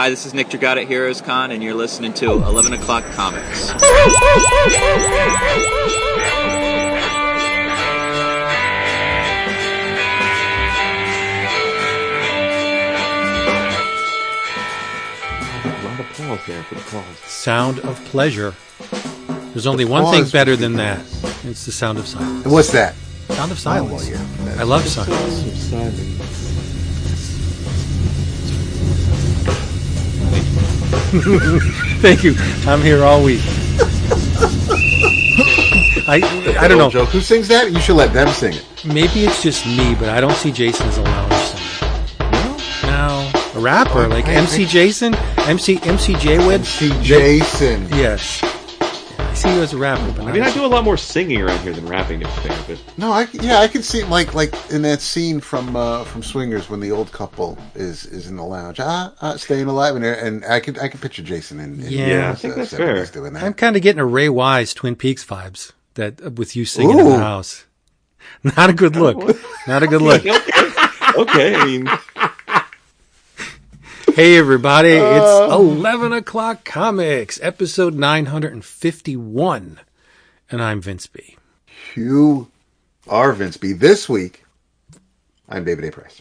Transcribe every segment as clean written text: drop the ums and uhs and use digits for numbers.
Hi, this is Nick Dragata at Heroes Con, and you're listening to 11 O'Clock Comics. A lot of applause there for the cause. Sound of pleasure. There's only one thing better than that. It's the sound of silence. And what's that? Sound of silence. Oh, well, yeah. I love silence. Sound of silence. Thank you. I'm here all week. I don't know. Joke. Who sings that? You should let them sing it. Maybe it's just me, but I don't see Jason as a lounge singer. No. A rapper like MC Jason, MC J-Wid. MC Jason. Yes. I see you as a rapper, but I mean, I do a lot more singing around here than rapping, to be fair. But No, I could see him like in that scene from Swingers when the old couple is in the lounge, staying alive, and I could picture Jason in Yeah, I think that's fair. doing that. I'm kind of getting a Ray Wise Twin Peaks vibes that with you singing in the house. Not a good look. Not a good look. okay, I mean, Hey everybody, it's 11 O'Clock Comics, episode 951, and I'm Vince B. You are Vince B. This week, I'm David A. Price.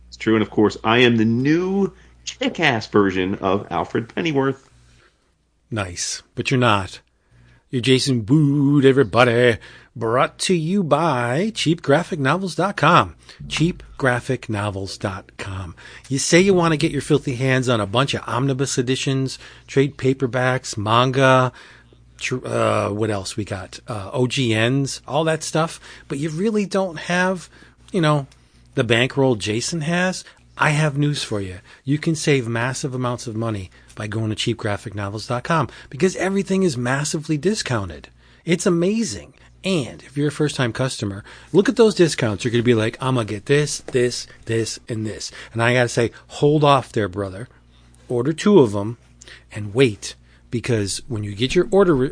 it's true, and of course, I am the new kick-ass version of Alfred Pennyworth. Nice, but you're not. You're Jason Bood, everybody. Brought to you by cheapgraphicnovels.com. cheapgraphicnovels.com. You say you want to get your filthy hands on a bunch of omnibus editions, trade paperbacks, manga, what else we got? OGNs, all that stuff, but you really don't have, the bankroll Jason has. I have news for you. You can save massive amounts of money by going to cheapgraphicnovels.com because everything is massively discounted. It's amazing. And if you're a first-time customer, look at those discounts. You're going to be like, I'm going to get this, this, this, and this. And I got to say, hold off there, brother. Order 2 of them and wait. Because when you get your order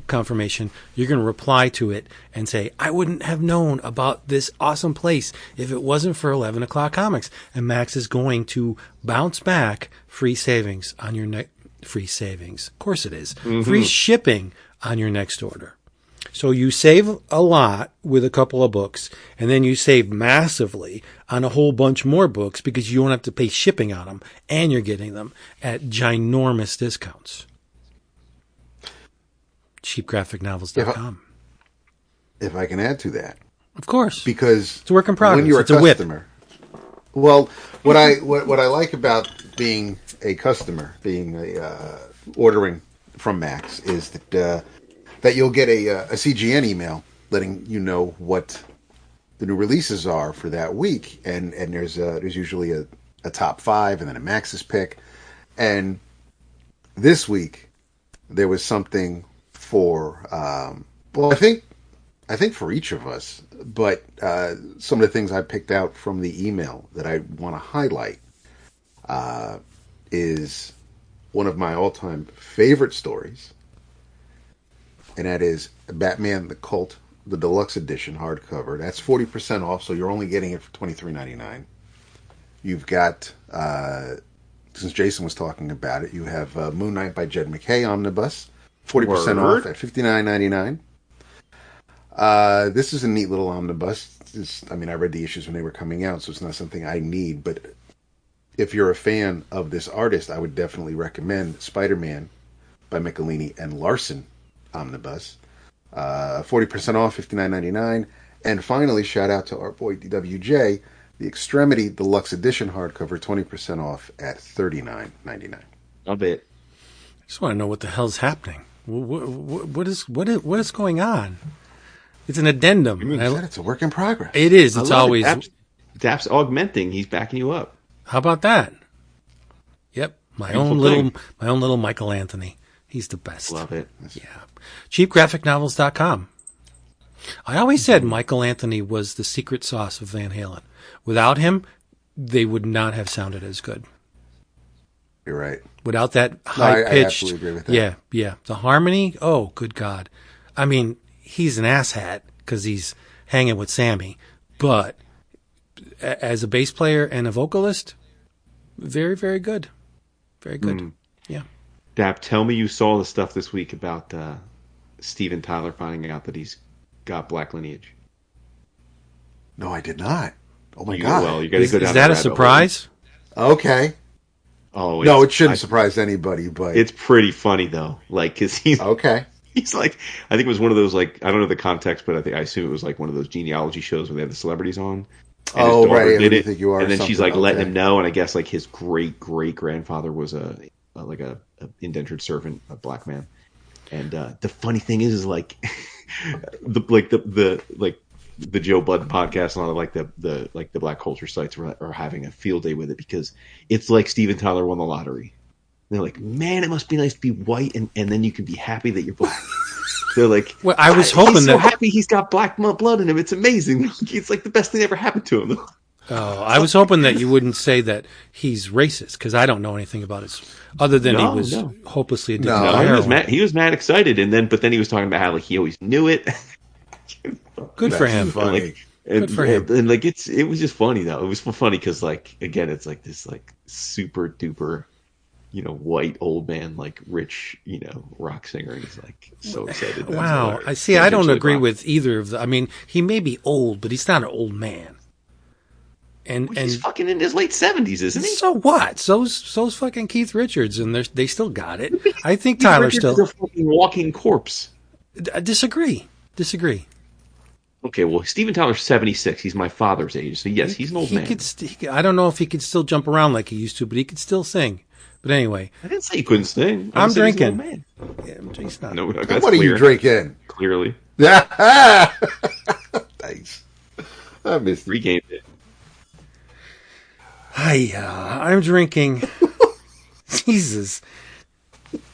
confirmation, you're going to reply to it and say, I wouldn't have known about this awesome place if it wasn't for 11 O'Clock Comics. And Max is going to bounce back free savings on your free savings. Of course it is. Mm-hmm. Free shipping on your next order. So you save a lot with a couple of books, and then you save massively on a whole bunch more books because you don't have to pay shipping on them, and you're getting them at ginormous discounts. cheapgraphicnovels.com. If I can add to that. Of course. Because it's a work in progress. When you're it's a whip. customer. Well, what I like about being a customer, ordering from Max is that you'll get a CGN email letting you know what the new releases are for that week, and there's usually a top 5 and then a Max's pick, and this week there was something for I think for each of us, but some of the things I picked out from the email that I want to highlight is one of my all-time favorite stories. And that is Batman the Cult, the deluxe edition hardcover. That's 40% off, so you're only getting it for $23.99. You've got, since Jason was talking about it, you have Moon Knight by Jed MacKay Omnibus, 40% off at $59.99. This is a neat little omnibus. I read the issues when they were coming out, so it's not something I need. But if you're a fan of this artist, I would definitely recommend Spider-Man by Michelini and Larson Omnibus, 40% off, $59.99. And finally, shout out to our boy DWJ, the Extremity Deluxe Edition hardcover, 20% off at $39.99. Love it. I just want to know what the hell's happening. What is going on? It's an addendum. It's a work in progress. It is. It's always Dap's augmenting. He's backing you up. How about that? Yep, my own little Michael Anthony. He's the best. Love it. Yeah. cheapgraphicnovels.com. I always said Michael Anthony was the secret sauce of Van Halen. Without him, they would not have sounded as good. You're right. Without that high-pitched... I absolutely agree with that. Yeah. The harmony, oh, good God. I mean, he's an asshat because he's hanging with Sammy. But as a bass player and a vocalist, very, very good. Very good. Yeah. Dap, tell me you saw the stuff this week about Steven Tyler finding out that he's got black lineage. No, I did not. Oh my god! Well, you got to go down. Is that a surprise? Okay. Oh no, it shouldn't surprise anybody, but it's pretty funny though. Like, cause he's okay. He's like, I think it was one of those, like, I don't know the context, but I assume it was like one of those genealogy shows where they have the celebrities on. And his daughter did it, think you are, and then she's like letting him know, and I guess like his great grandfather was a indentured servant, a black man. And the funny thing is like the Joe Budden podcast and all the black culture sites are having a field day with it because it's like Steven Tyler won the lottery. And they're like, man, it must be nice to be white, and then you can be happy that you're black. They're like, well, I was hoping he's so happy he's got black blood in him. It's amazing. It's like the best thing that ever happened to him. Oh, I was hoping that you wouldn't say that he's racist because I don't know anything about it other than he was hopelessly addicted to heroin. He was mad excited, but then he was talking about how like he always knew it. Good for him. Funny. Good for him. And like it was just funny though. It was funny because like again, it's like this like super duper, white old man, like rich, rock singer. And he's like so excited. Wow. I see. I don't agree with either of them. I mean, he may be old, but he's not an old man. And he's fucking in his late 70s, isn't he? So what? So's fucking Keith Richards, and they still got it. I think Tyler still is a fucking walking corpse. Disagree. Okay, well, Steven Tyler's 76. He's my father's age, so yes, he's an old man. I don't know if he could still jump around like he used to, but he could still sing. But anyway, I didn't say he couldn't sing. I'm drinking. Man. Yeah, he's not. No, what are you drinking? Clearly. Nice. I missed it. Regained it. I'm drinking. Jesus.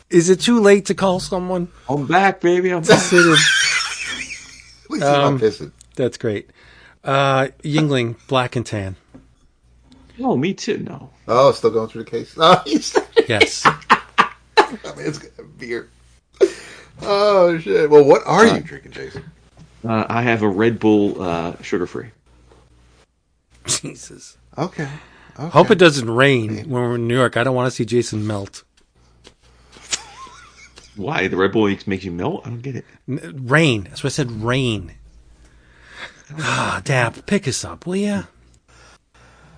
Is it too late to call someone? I'm back, baby. I'm back. At least he's not pissing. That's great. Yingling, Black and Tan. Oh, me too. No. Oh, still going through the case? Oh, yes. I mean, it's beer. Oh, shit. Well, what are you drinking, Jason? I have a Red Bull sugar-free. Jesus. Okay. Hope it doesn't rain when we're in New York. I don't want to see Jason melt. Why? The Red Bull makes you melt? I don't get it. Rain. That's what I said, rain. Dap, pick us up, will ya?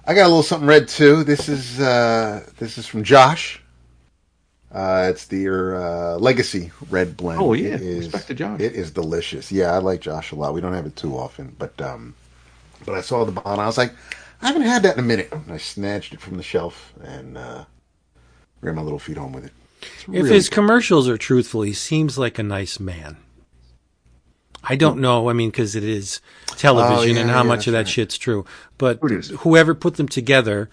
I got a little something red, too. This is from Josh. It's the Legacy Red Blend. Oh, yeah. Respect to Josh. It is delicious. Yeah, I like Josh a lot. We don't have it too often, but I saw the bottle. I was like, I haven't had that in a minute. And I snatched it from the shelf and ran my little feet home with it. If his commercials are truthful, he seems like a nice man. I don't know. I mean, because it is television and how much of that shit's true. But whoever put them together,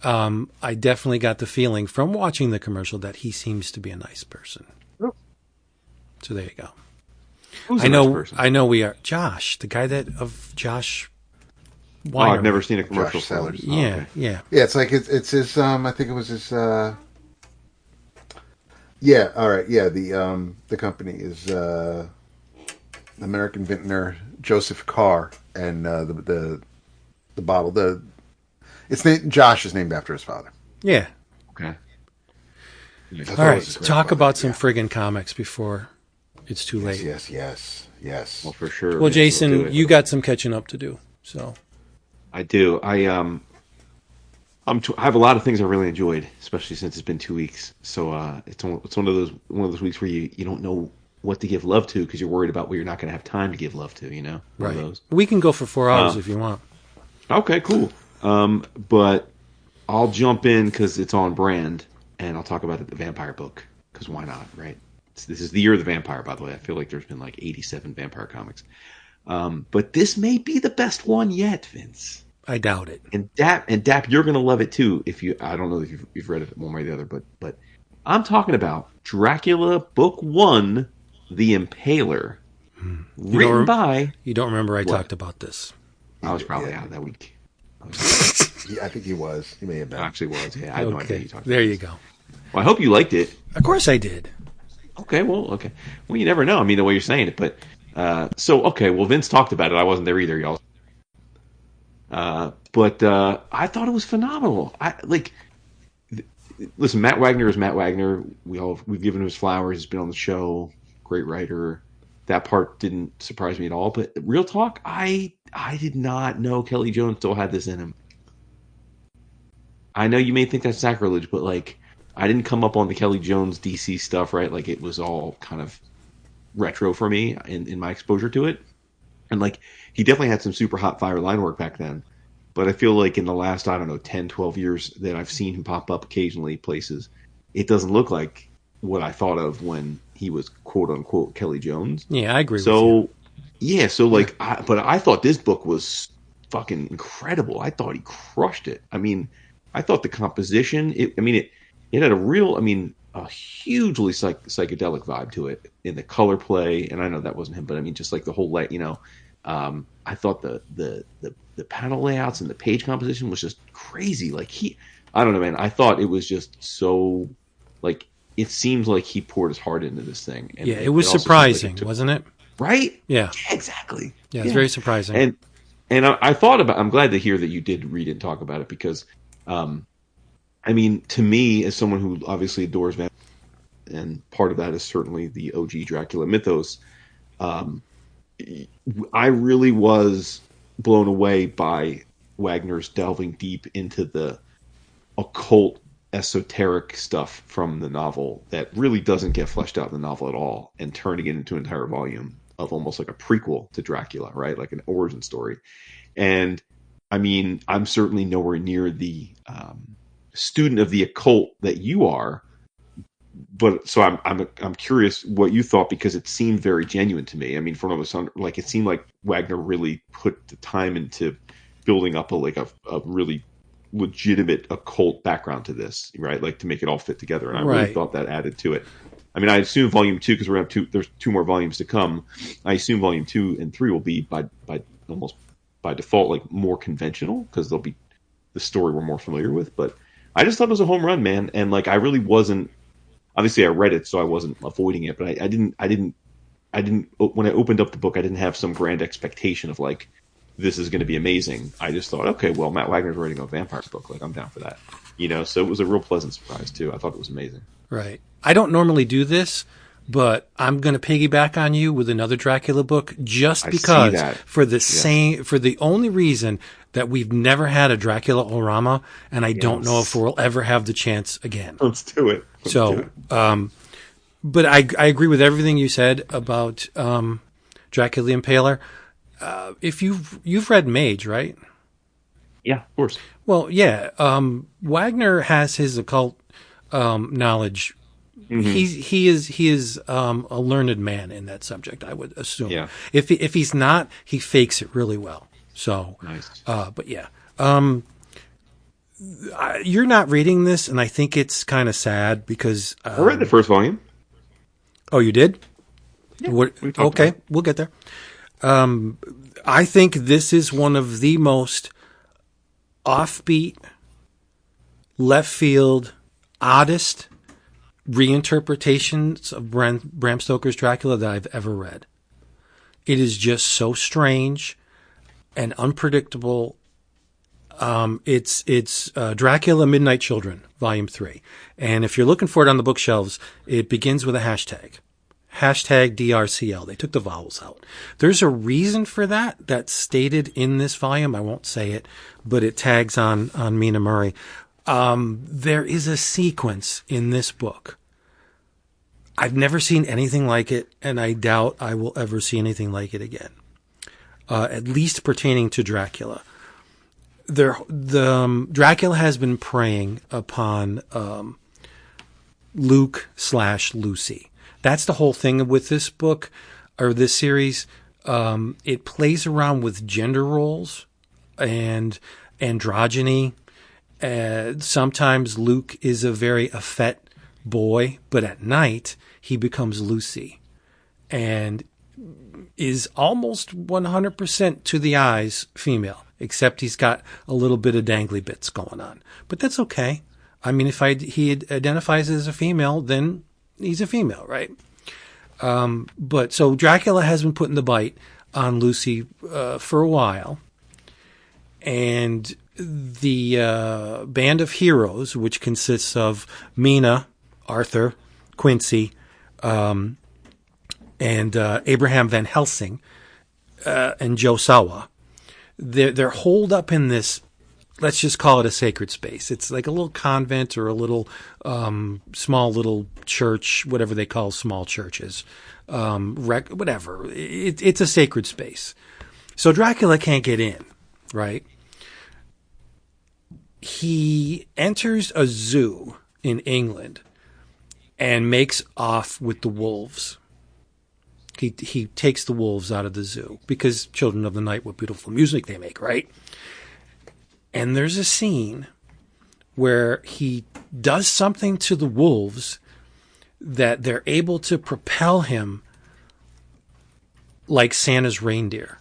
I definitely got the feeling from watching the commercial that he seems to be a nice person. Oh. So there you go. Who's a nice person? I know we are. Josh, the guy of Josh. I've never seen a commercial for it. Yeah. Yeah, it's like it's his. I think it was his. Yeah. All right. Yeah. The company is American vintner Joseph Carr, and the bottle Josh is named after his father. Yeah. Okay. All right. Talk about some friggin' comics before it's too late. Yes. Well, for sure. Well, Jason, you got some catching up to do. So. I do. I have a lot of things I really enjoyed, especially since it's been 2 weeks. So it's one of those weeks where you don't know what to give love to because you're worried about what you're not going to have time to give love to. Right. Those. We can go for 4 hours if you want. Okay, cool. But I'll jump in because it's on brand, and I'll talk about the vampire book because why not, right? This is the year of the vampire, by the way. I feel like there's been like 87 vampire comics. But this may be the best one yet, Vince. I doubt it. And Dap, you're gonna love it too. I don't know if you've read it one way or the other, but I'm talking about Dracula Book 1, The Impaler, written by. You don't remember I talked about this? I was probably out that week. I think he was. He may have been. Actually was. Yeah, I had no idea you talked. There you go. Well, I hope you liked it. Of course I did. Okay. Well, you never know. I mean, the way you're saying it, but. Well, Vince talked about it. I wasn't there either, y'all. But I thought it was phenomenal. listen, Matt Wagner is Matt Wagner. We've given him his flowers. He's been on the show. Great writer. That part didn't surprise me at all. But real talk, I did not know Kelly Jones still had this in him. I know you may think that's sacrilege, but like, I didn't come up on the Kelly Jones DC stuff, right? Like, it was all kind of retro for me in my exposure to it. And like, he definitely had some super hot fire line work back then. But I feel like in the last, I don't know, 10, 12 years that I've seen him pop up occasionally places, it doesn't look like what I thought of when he was quote unquote Kelly Jones. Yeah, I agree with you. Yeah, so like, but I thought this book was fucking incredible. I thought he crushed it. I mean, I thought the composition, it had a hugely psychedelic vibe to it in the color play. And I know that wasn't him, but I mean, just like the whole, I thought the panel layouts and the page composition was just crazy. Like I don't know, man. I thought it was just so, like, it seems like he poured his heart into this thing. And it was surprising, wasn't it? Right? Yeah, exactly. Yeah, it's very surprising. And I thought I'm glad to hear that you did read it and talk about it because, I mean, to me, as someone who obviously adores vampires, and part of that is certainly the OG Dracula mythos, I really was blown away by Wagner's delving deep into the occult, esoteric stuff from the novel that really doesn't get fleshed out in the novel at all, and turning it into an entire volume of almost like a prequel to Dracula, right? Like an origin story. And I mean, I'm certainly nowhere near the student of the occult that you are, but so I'm curious what you thought, because it seemed very genuine to me. I mean, from like, it seemed like Wagner really put the time into building up a really legitimate occult background to this, right? Like, to make it all fit together. And I really thought that added to it. I mean, I assume volume 2, because there's 2 more volumes to come. I assume volume 2 and 3 will be by almost by default, like, more conventional, because they'll be the story we're more familiar with. But I just thought it was a home run, man. And like, I really wasn't, obviously I read it, so I wasn't avoiding it, but I didn't, when I opened up the book, I didn't have some grand expectation of like, this is going to be amazing. I just thought, okay, well, Matt Wagner's writing a vampire book. Like, I'm down for that. So it was a real pleasant surprise too. I thought it was amazing. Right. I don't normally do this, but I'm going to piggyback on you with another Dracula book just because for the only reason that we've never had a Dracula-O-Rama, and I don't know if we'll ever have the chance again. Let's do it. But I agree with everything you said about Dracula the Impaler. If you've read Mage, right? Yeah, of course. Well, yeah. Wagner has his occult knowledge. Mm-hmm. He is a learned man in that subject, I would assume. Yeah. If he's not, he fakes it really well. So nice. But yeah. You're not reading this, and I think it's kind of sad because I read the first volume. Oh, you did? Yeah, okay, we'll get there. I think this is one of the most offbeat, left field, oddest reinterpretations of Bram Stoker's Dracula that I've ever read. It is just so strange and unpredictable. It's Dracula Midnight Children, Volume 3. And if you're looking for it on the bookshelves, it begins with a hashtag. Hashtag DRCL. They took the vowels out. There's a reason for that that's stated in this volume. I won't say it, but it tags on Mina Murray. There is a sequence in this book. I've never seen anything like it, and I doubt I will ever see anything like it again. At least pertaining to Dracula. Dracula has been preying upon Luke/Lucy. That's the whole thing with this book or this series. It plays around with gender roles and androgyny. Sometimes Luke is a very effete boy, but at night he becomes Lucy and is almost 100% to the eyes female, except he's got a little bit of dangly bits going on. But that's okay. I mean, if he identifies as a female, then he's a female, right? But so Dracula has been putting the bite on Lucy for a while. And the band of heroes, which consists of Mina, Arthur, Quincy, and Abraham Van Helsing, and Joe Sawa, they're holed up in this, let's just call it a sacred space. It's like a little convent or a little small little church, whatever they call small churches, whatever. It's a sacred space. So Dracula can't get in, right? He enters a zoo in England and makes off with the wolves. He takes the wolves out of the zoo because Children of the Night, what beautiful music they make, right? And there's a scene where he does something to the wolves that they're able to propel him like Santa's reindeer.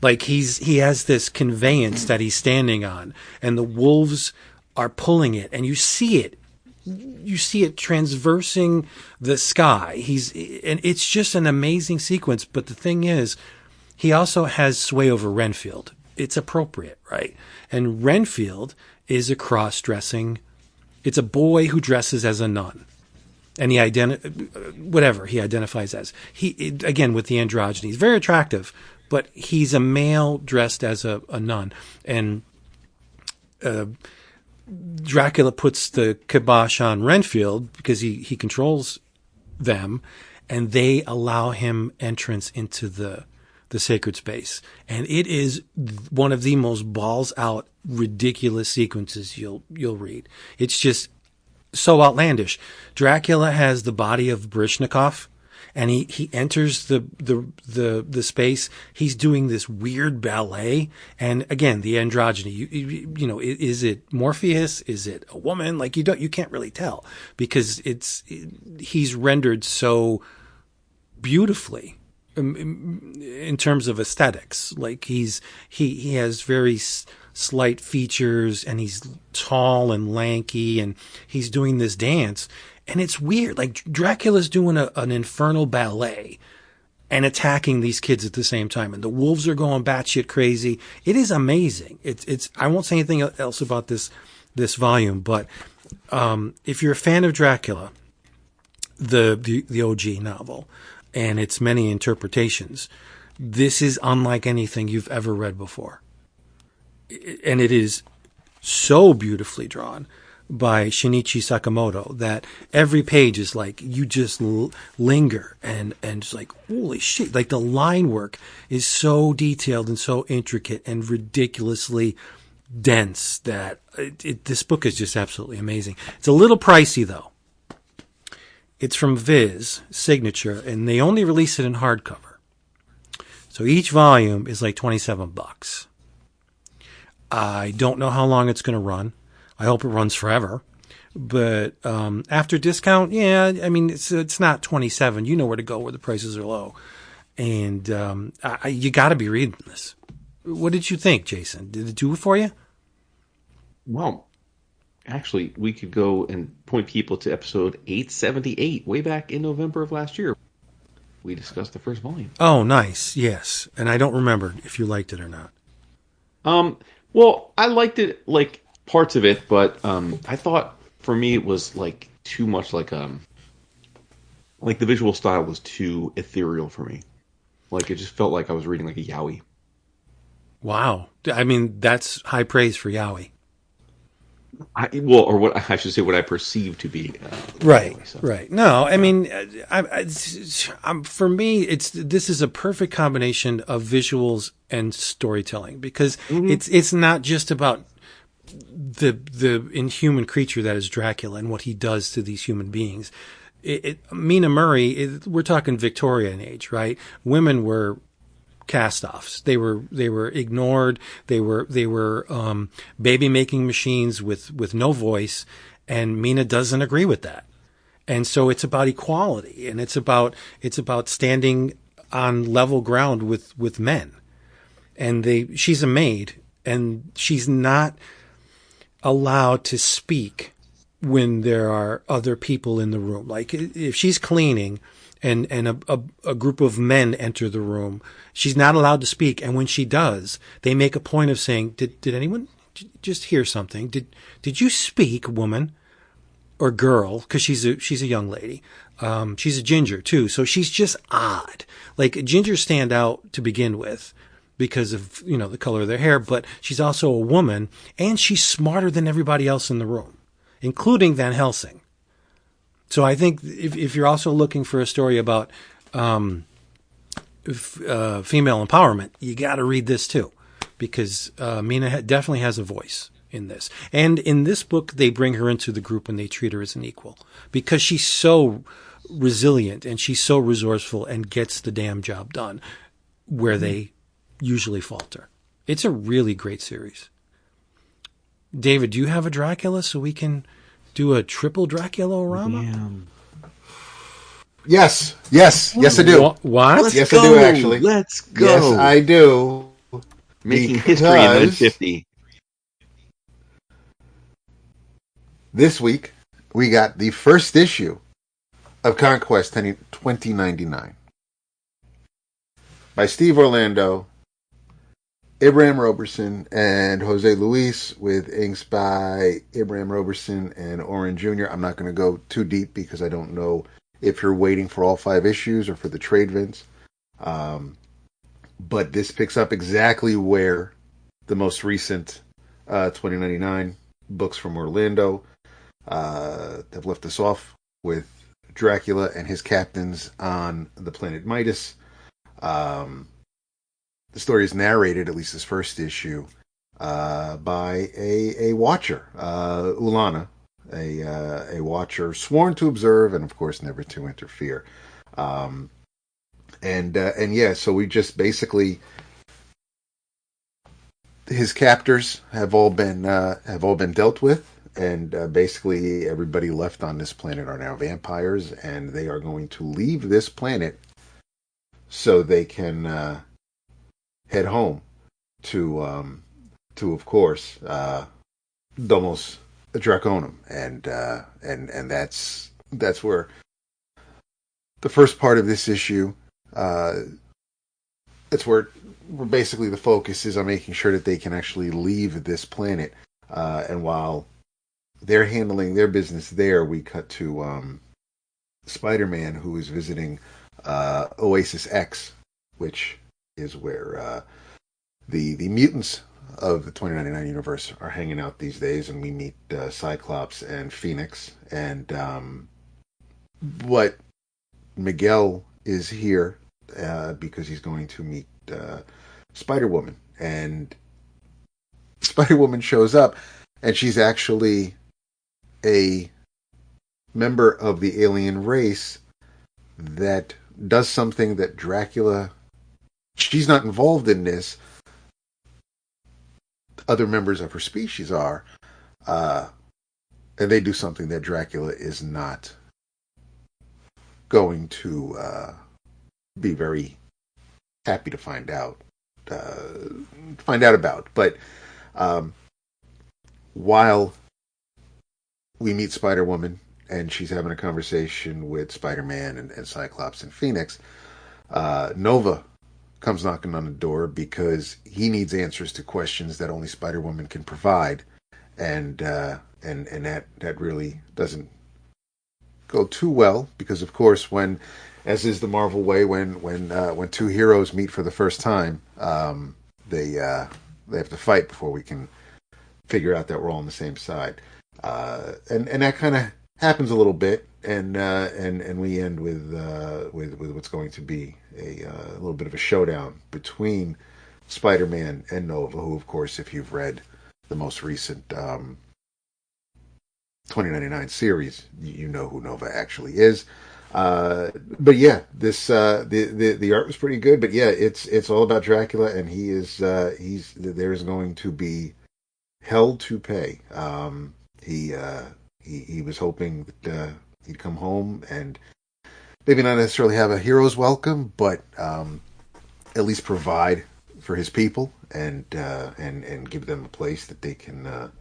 Like he has this conveyance that he's standing on, and the wolves are pulling it, and you see it transversing the sky. And it's just an amazing sequence. But the thing is, he also has sway over Renfield. It's appropriate, right? And Renfield is a cross-dressing. It's a boy who dresses as a nun, and whatever he identifies as. Again with the androgyny, he's very attractive, but he's a male dressed as a nun, and Dracula puts the kibosh on Renfield because he controls them, and they allow him entrance into the sacred space. And it is one of the most balls out, ridiculous sequences you'll read. It's just so outlandish. Dracula has the body of Baryshnikov, and he enters the space. He's doing this weird ballet, and again, the androgyny. You know, is it Morpheus? Is it a woman? Like you can't really tell because he's rendered so beautifully in terms of aesthetics. Like he has very slight features, and he's tall and lanky, and he's doing this dance. And it's weird. Like Dracula's doing an infernal ballet and attacking these kids at the same time. And the wolves are going batshit crazy. It is amazing. I won't say anything else about this volume, but, if you're a fan of Dracula, the OG novel and its many interpretations, this is unlike anything you've ever read before. And it is so beautifully drawn by Shinichi Sakamoto that every page is like you just linger and it's like, holy shit. Like the line work is so detailed and so intricate and ridiculously dense that this book is just absolutely amazing. It's a little pricey though. It's from Viz Signature, and they only release it in hardcover. So each volume is like $27. I don't know how long it's going to run. I hope it runs forever. But after discount, yeah, I mean, it's not 27. You know where to go where the prices are low. And you got to be reading this. What did you think, Jason? Did it do it for you? Well, actually, we could go and point people to episode 878, way back in November of last year. We discussed the first volume. Oh, nice. Yes. And I don't remember if you liked it or not. Well, I liked it, like, parts of it, but I thought for me it was like too much like the visual style was too ethereal for me. Like it just felt like I was reading like a yaoi. Wow. I mean, that's high praise for yaoi. What I should say, what I perceive to be. Right, yaoi, so. right. No, I mean, for me, this is a perfect combination of visuals and storytelling because it's not just about the inhuman creature that is Dracula and what he does to these human beings. Mina Murray, we're talking Victorian age, right? Women were cast-offs. They were ignored. They were baby making machines with no voice, and Mina doesn't agree with that. And so it's about equality, and it's about standing on level ground with men. And she's a maid, and she's not allowed to speak when there are other people in the room. Like if she's cleaning and a group of men enter the room. She's not allowed to speak, and when she does, they make a point of saying, "Did anyone just hear something? Did you speak, woman or girl?" Because she's a young lady. She's a ginger too, so she's just odd. Like gingers stand out to begin with because of the color of their hair, but she's also a woman, and she's smarter than everybody else in the room, including Van Helsing. So I think if you're also looking for a story about female empowerment, you got to read this too, because Mina definitely has a voice in this. And in this book, they bring her into the group and they treat her as an equal because she's so resilient and she's so resourceful and gets the damn job done where they usually falter. It's a really great series. David, do you have a Dracula so we can do a triple Dracula-O-Rama? Damn. Yes, I do. What? Yes, I do, actually. Let's go. Yes, I do. Making history in 950. This week, we got the first issue of Conquest 2099 by Steve Orlando, Abraham Roberson, and Jose Luis, with inks by Abraham Roberson and Oren Jr. I'm not going to go too deep because I don't know if you're waiting for all 5 issues or for the trade vince. But this picks up exactly where the most recent 2099 books from Orlando have left us off, with Dracula and his captains on the planet Midas. The story is narrated, at least this first issue, by a watcher, Ulana, a watcher sworn to observe and, of course, never to interfere. So we just basically, his captors have all been dealt with, and basically everybody left on this planet are now vampires, and they are going to leave this planet so they can head home to of course Domus Draconum, and that's where the first part of this issue, that's where basically the focus is on making sure that they can actually leave this planet, and while they're handling their business there, we cut to Spider-Man, who is visiting Oasis X, which is where the mutants of the 2099 universe are hanging out these days, and we meet Cyclops and Phoenix, and what Miguel is here because he's going to meet Spider-Woman, and Spider-Woman shows up, and she's actually a member of the alien race that does something that Dracula, she's not involved in this. Other members of her species are, and they do something that Dracula is not going to be very happy to find out about. But while we meet Spider-Woman and she's having a conversation with Spider-Man and Cyclops and Phoenix, Nova comes knocking on the door because he needs answers to questions that only Spider-Woman can provide, and that really doesn't go too well, because of course, when, as is the Marvel way, when two heroes meet for the first time, they have to fight before we can figure out that we're all on the same side, and that kind of happens a little bit, and we end with what's going to be a little bit of a showdown between Spider-Man and Nova, who, of course, if you've read the most recent 2099 series, you know who Nova actually is. But yeah, this the art was pretty good. But yeah, it's all about Dracula, and there's going to be hell to pay. He was hoping that he'd come home and maybe not necessarily have a hero's welcome, but at least provide for his people and give them a place that they can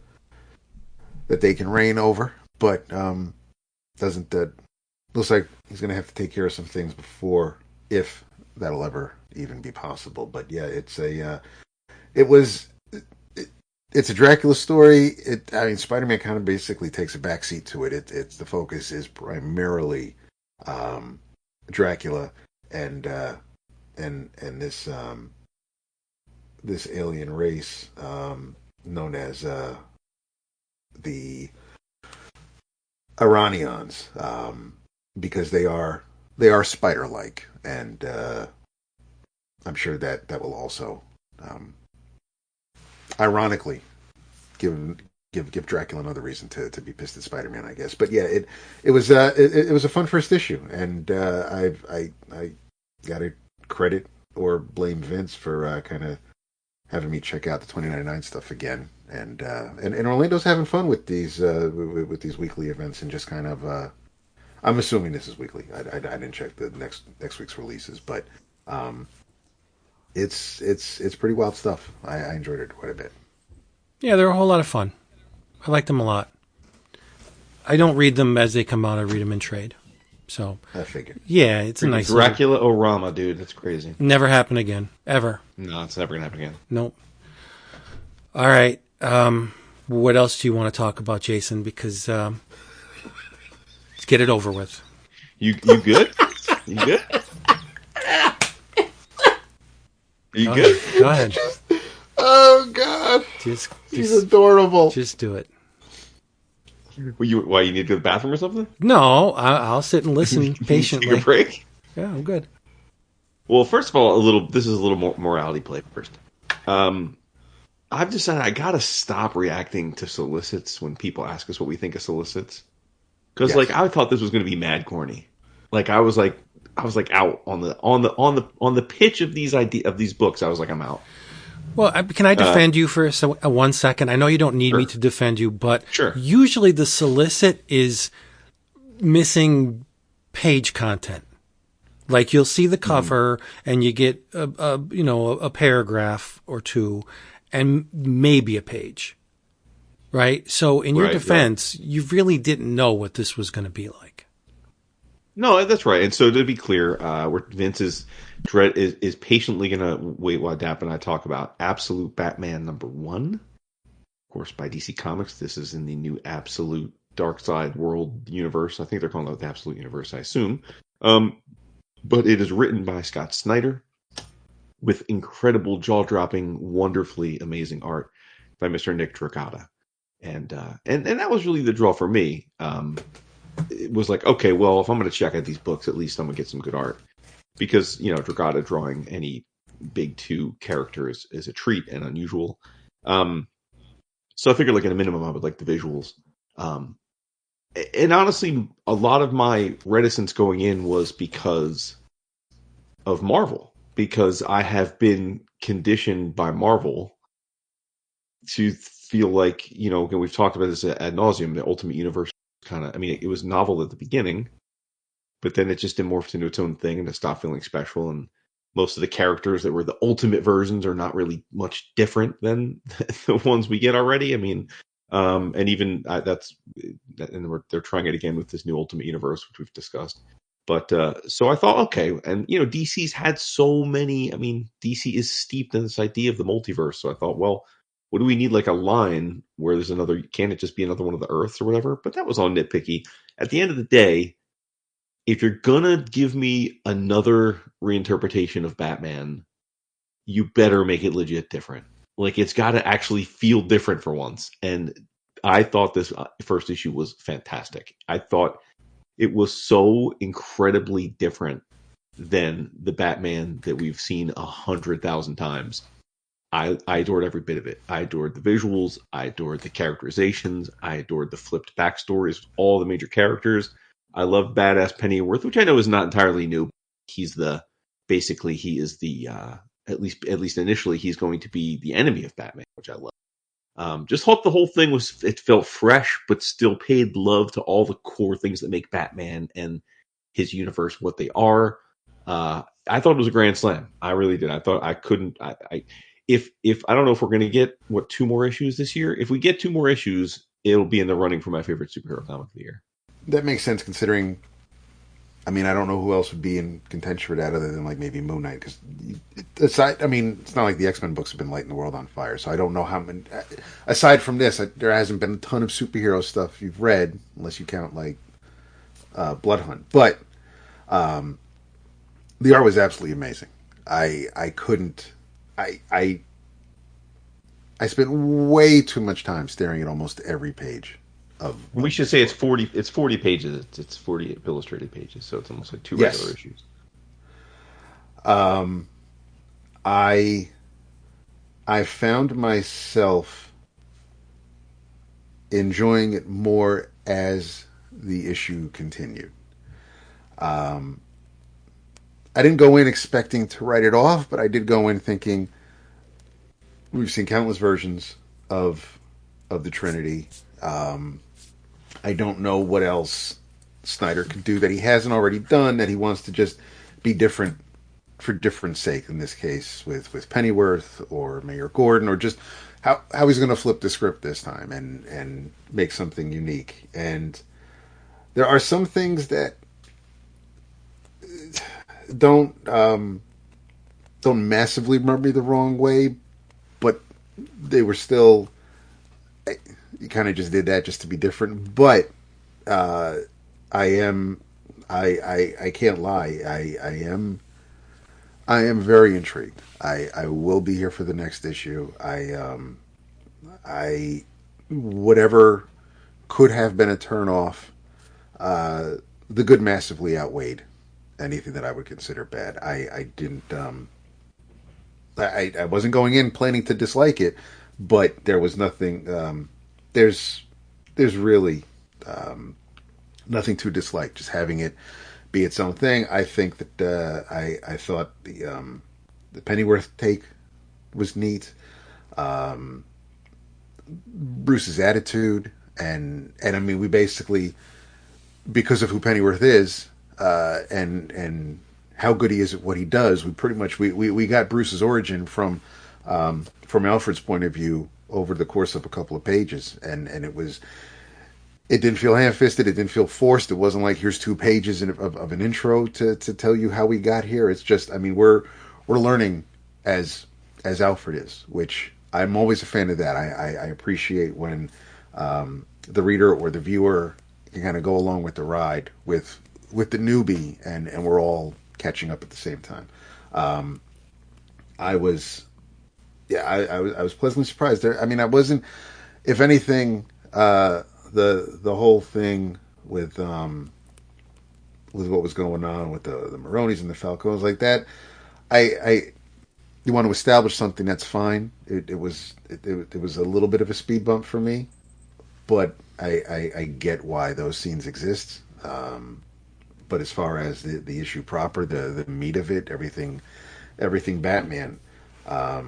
reign over. But doesn't looks like he's going to have to take care of some things before, if that'll ever even be possible. But yeah, it was. It's a Dracula story. I mean, Spider-Man kind of basically takes a backseat to it. It's the focus is primarily Dracula and this this alien race known as the Iranians, because they are spider-like, and I'm sure that will also, ironically, give Dracula another reason to be pissed at Spider-Man, I guess. But yeah, it was a fun first issue, and I got to credit or blame Vince for kind of having me check out the 2099 stuff again, and Orlando's having fun with these weekly events, and just kind of I'm assuming this is weekly. I didn't check the next week's releases, but it's pretty wild stuff. I enjoyed it quite a bit. Yeah, they're a whole lot of fun. I like them a lot. I don't read them as they come out. I read them in trade. So I figured. Yeah, it's a nice Dracula-O-Rama, dude. That's crazy. Never happen again. Ever. No, it's never gonna happen again. Nope. All right. What else do you want to talk about, Jason? Because let's get it over with. You good? You good? You good? Go ahead. Oh God! He's adorable. Just do it. Why you need to go to the bathroom or something? No, I'll sit and listen patiently. Take a break. Yeah, I'm good. Well, first of all, this is a little more morality play first. I've decided I gotta stop reacting to solicits when people ask us what we think of solicits, because like I thought this was going to be mad corny. Like I was like out on the pitch of these books. I was like, I'm out. Well, can I defend you for 1 second? I know you don't need me to defend you, but usually the solicit is missing page content. Like you'll see the cover and you get a paragraph or two and maybe a page, right? So in your defense, you really didn't know what this was going to be like. No, that's right. And so to be clear, Vince is patiently going to wait while Dap and I talk about Absolute Batman #1. Of course, by DC Comics. This is in the new Absolute Dark Side World universe. I think they're calling it the Absolute Universe, I assume. But it is written by Scott Snyder with incredible, jaw-dropping, wonderfully amazing art by Mr. Nick Dracula. And that was really the draw for me. It was like, okay, well, if I'm going to check out these books, at least I'm going to get some good art. Because, Dracula drawing any big two characters is a treat and unusual. So I figured, like, at a minimum, I would like the visuals. And honestly, a lot of my reticence going in was because of Marvel. Because I have been conditioned by Marvel to feel like, again, we've talked about this ad nauseum, the Ultimate Universe kind of, it was novel at the beginning, but then it just morphed into its own thing and it stopped feeling special. And most of the characters that were the ultimate versions are not really much different than the ones we get already. And even they're trying it again with this new Ultimate Universe, which we've discussed. But so I thought, okay, and DC's had so many. DC is steeped in this idea of the multiverse. So I thought, well, what do we need? Like a line where there's another? Can it just be another one of the Earths or whatever? But that was all nitpicky. At the end of the day, if you're gonna give me another reinterpretation of Batman, you better make it legit different. Like it's got to actually feel different for once. And I thought this first issue was fantastic. I thought it was so incredibly different than the Batman that we've seen 100,000 times. I adored every bit of it. I adored the visuals. I adored the characterizations. I adored the flipped backstories of all the major characters. I love Badass Pennyworth, which I know is not entirely new. He is the at least initially he's going to be the enemy of Batman, which I love. Just thought the whole thing it felt fresh, but still paid love to all the core things that make Batman and his universe what they are. I thought it was a grand slam. I really did. I thought I couldn't. If I don't know if we're going to get 2 more issues this year. If we get 2 more issues, it'll be in the running for my favorite superhero comic of the year. That makes sense considering I mean, I don't know who else would be in contention for that other than like maybe Moon Knight. Because aside, I mean, it's not like the X-Men books have been lighting the world on fire. So I don't know how many. Aside from this, there hasn't been a ton of superhero stuff you've read, unless you count like Blood Hunt. But the art was absolutely amazing. I couldn't. I spent way too much time staring at almost every page of. We should say it's 40. It's 40 pages. It's 40 illustrated pages, so it's almost like two Yes. regular issues. I found myself enjoying it more as the issue continued. I didn't go in expecting to write it off, but I did go in thinking we've seen countless versions of the Trinity. I don't know what else Snyder could do that he hasn't already done, that he wants to just be different for different sake, in this case with Pennyworth or Mayor Gordon, or just how he's going to flip the script this time and make something unique. And there are some things that don't massively rub me the wrong way, but they were still, you kind of just did that just to be different. But I can't lie, I am very intrigued. I will be here for the next issue. Whatever could have been a turnoff, the good massively outweighed anything that I would consider bad. I didn't. I wasn't going in planning to dislike it, but there was nothing. There's really nothing to dislike. Just having it be its own thing. I think that I thought the Pennyworth take was neat. Bruce's attitude and I mean, we basically, because of who Pennyworth is, and how good he is at what he does, we pretty much we got Bruce's origin from Alfred's point of view over the course of a couple of pages, and it didn't feel ham-fisted, it didn't feel forced. It wasn't like here's 2 pages of an intro to tell you how we got here. It's just, I mean, we're learning as Alfred is, which I'm always a fan of that. I appreciate when the reader or the viewer can kind of go along with the ride with the newbie, and we're all catching up at the same time. I was pleasantly surprised. I mean, I wasn't. If anything, the whole thing with what was going on with the Maronis and the Falcons like that, you want to establish something, that's fine. It was a little bit of a speed bump for me, but I get why those scenes exist. But as far as the issue proper, the meat of it, everything Batman, I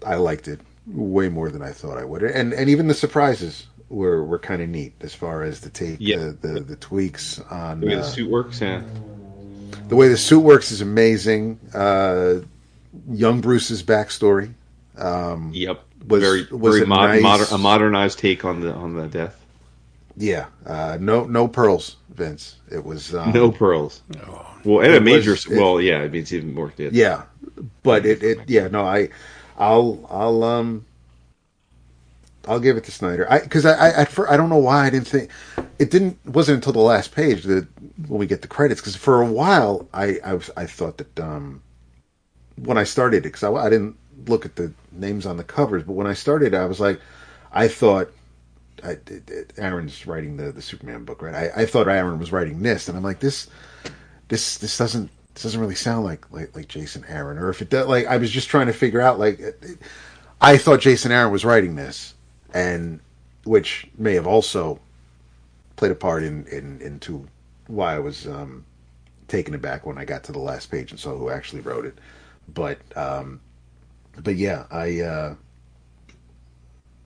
liked it way more than I thought I would, and even the surprises were kind of neat as far as the tweaks on The way the suit works, yeah. The way the suit works is amazing. Young Bruce's backstory. Yep. Was very nice? a modernized take on the death. Yeah. No pearls, Vince. It was No pearls. Oh. Well, and a major. was- well, yeah. I mean, it's even more. Yeah, but I'll give it to Snyder. Because I don't know why I didn't think it wasn't until the last page that when we get the credits, because for a while I thought that when I started it, because I didn't look at the names on the covers, but when I started, I was like, I thought Aaron's writing the Superman book, right? I thought Aaron was writing this, and I'm like, this doesn't really sound like Jason Aaron, or if it does, like I was just trying to figure out, like I thought Jason Aaron was writing this, and which may have also played a part into why I was taken aback when I got to the last page and saw who actually wrote it. But yeah,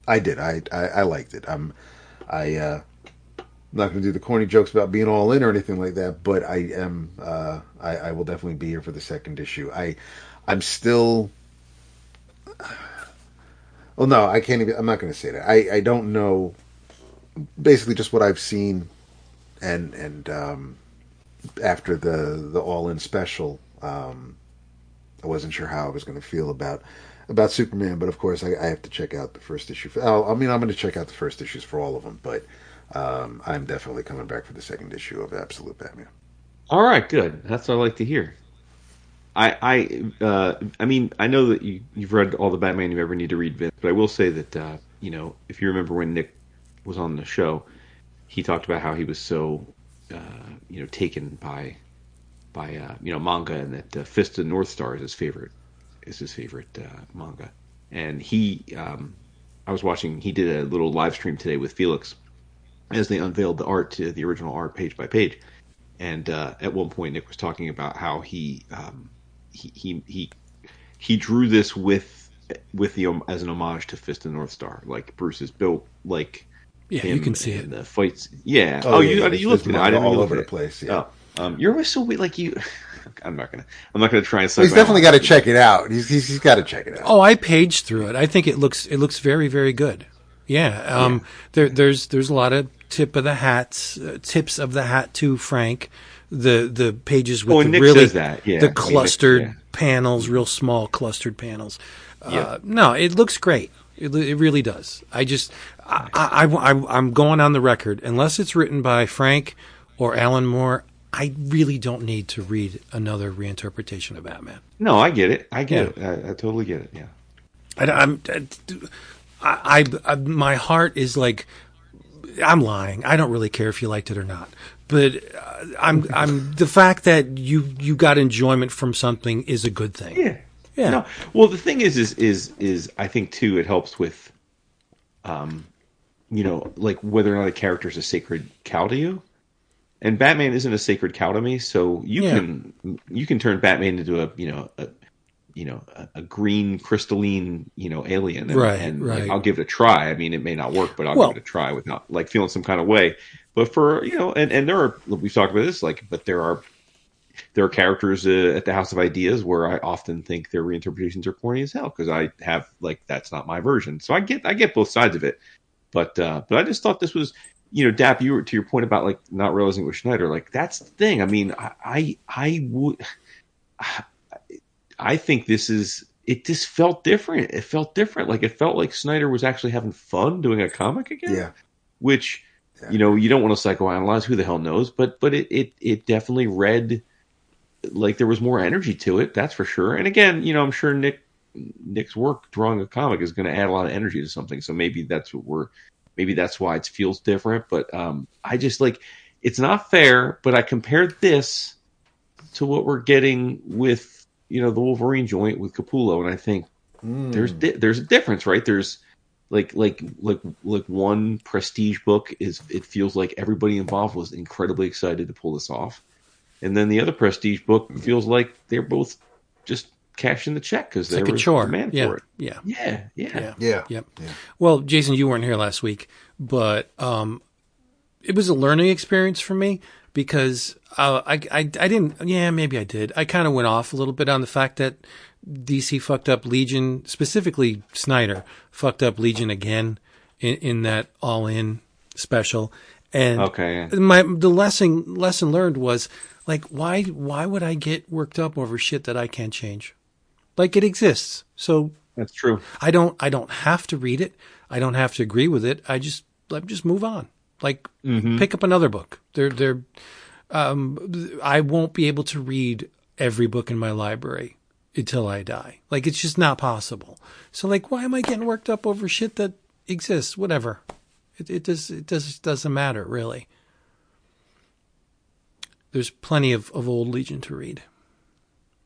I did. I liked it. I'm not going to do the corny jokes about being all in or anything like that, but I am. I will definitely be here for the second issue. I'm still. Well, no, I can't even. I'm not going to say that. I don't know. Basically, just what I've seen and after the All In special, I wasn't sure how I was going to feel about Superman, but of course I have to check out the first issue. I'm going to check out the first issues for all of them, but I'm definitely coming back for the second issue of Absolute Batman. All right, good. That's what I like to hear. I mean, I know that you've read all the Batman you ever need to read, Vince, but I will say that if you remember when Nick was on the show, he talked about how he was so taken by manga, and that Fist of the North Star is his favorite manga. And I was watching. He did a little live stream today with Felix as they unveiled the original art page by page. And at one point, Nick was talking about how he drew this with as an homage to Fist of the North Star. Like Bruce is built like him, you can see it. The fights. Yeah. You looked at it. I didn't all look over at the it. place. Yeah. You're always so weird. Like you. I'm not gonna try and. He's definitely got to check it out. He's got to check it out. Oh, I paged through it. I think it looks very, very good. Yeah. There's a lot of tips of the hat to Frank. The pages with Nick really says that. Yeah. the clustered panels, real small clustered panels. No, it looks great. It really does. I'm going on the record. Unless it's written by Frank or Alan Moore, I really don't need to read another reinterpretation of Batman. No, I get it. I totally get it. Yeah. My heart is like, I'm lying. I don't really care if you liked it or not. But I'm the fact that you got enjoyment from something is a good thing. Yeah. Yeah. No. Well, the thing is I think too it helps with, like whether or not a character is a sacred cow to you. And Batman isn't a sacred cow to me, so you can turn Batman into a green crystalline alien, and like, I'll give it a try. I mean, it may not work, but I'll give it a try without like feeling some kind of way. But for and there are, we've talked about this, like, but there are characters at the House of Ideas where I often think their reinterpretations are corny as hell because I have like that's not my version. So I get both sides of it, but I just thought this was. Dap, you were to your point about like not realizing it was Schneider. Like that's the thing. I mean, I think this is. It just felt different. It felt different. Like it felt like Snyder was actually having fun doing a comic again. Yeah. Which, you don't want to psychoanalyze. Who the hell knows? But it definitely read like there was more energy to it. That's for sure. And again, I'm sure Nick's work drawing a comic is going to add a lot of energy to something. So maybe that's why it feels different. But I just like it's not fair. But I compared this to what we're getting with the Wolverine joint with Capullo, and I think there's a difference, right? There's like one prestige book it feels like everybody involved was incredibly excited to pull this off, and then the other prestige book feels like they're both just cashing the check because there was demand for it. Yeah. Well, Jason, you weren't here last week, but it was a learning experience for me because I didn't. Yeah, maybe I did. I kind of went off a little bit on the fact that DC fucked up Legion, specifically Snyder fucked up Legion again in that All In special. And the lesson learned was like, why would I get worked up over shit that I can't change? Like it exists. So that's true. I don't have to read it. I don't have to agree with it. I just move on. Like pick up another book. I won't be able to read every book in my library until I die. Like it's just not possible. So like, why am I getting worked up over shit that exists? Whatever. It doesn't matter really. There's plenty of old Legion to read.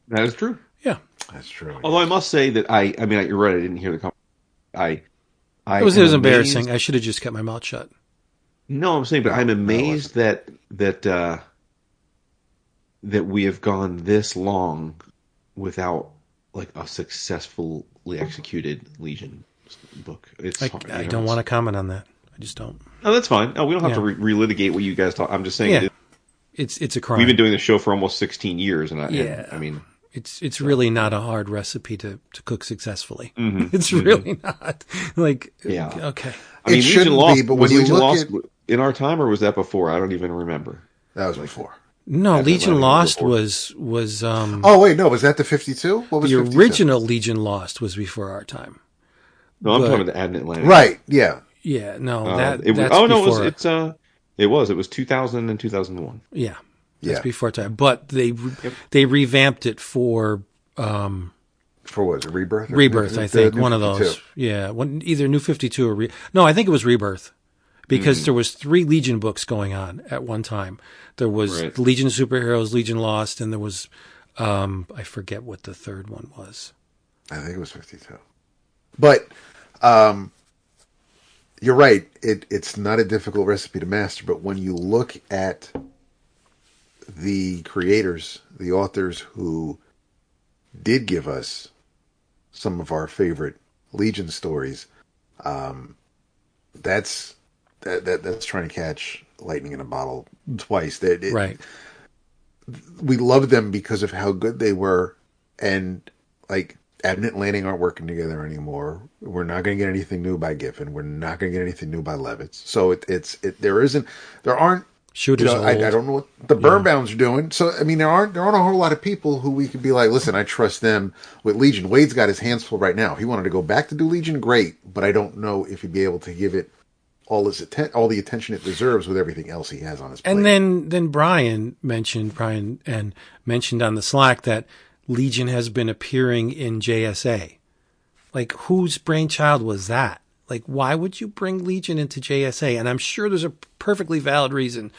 That is true. Yeah, that's true. Although I must say that I mean, you're right. I didn't hear the comment. It was embarrassing. I should have just kept my mouth shut. No, I'm saying, but I'm amazed that we have gone this long without like a successfully executed Legion book. I don't want to comment on that. I just don't. No, that's fine. No, we don't have to relitigate what you guys talk. I'm just saying. It's a crime. We've been doing this show for almost 16 years, and I mean, it's really not a hard recipe to cook successfully. Mm-hmm. It's really not. Like, okay. I mean, it shouldn't be, but when you look at in our time, or was that before? I don't even remember. That was before. No, That's Legion Atlantic Lost before. was Oh wait, no, was that the 52? What was the 52? original Legion Lost was before our time. No, I'm But- talking about the Advent Atlantic. Right, yeah. Yeah, no, It was, that's oh no, before. it was 2000 and 2001. Yeah, that's Yeah. before time. But they revamped it for For what was it, Rebirth? Rebirth, I think. New One of 52. those. Yeah, either New 52 or no, I think it was Rebirth. Because there was 3 Legion books going on at one time. There was Right. Legion Superheroes, Legion Lost, and there was I forget what the third one was. I think it was 52. But you're right. It's not a difficult recipe to master, but when you look at the creators, the authors who did give us some of our favorite Legion stories, that's trying to catch lightning in a bottle twice. Right. We love them because of how good they were, and like Abnett and Lanning aren't working together anymore. We're not going to get anything new by Giffen. We're not going to get anything new by Levitz. So there aren't Shooters. I don't know what the Birnbaums are doing. So I mean, there aren't a whole lot of people who we could be like, listen, I trust them with Legion. Wade's got his hands full right now. If he wanted to go back to do Legion, great, but I don't know if he'd be able to give it all the attention it deserves with everything else he has on his plate. And then Brian mentioned on the Slack that Legion has been appearing in JSA. Like, whose brainchild was that? Like, why would you bring Legion into JSA? And I'm sure there's a perfectly valid reason,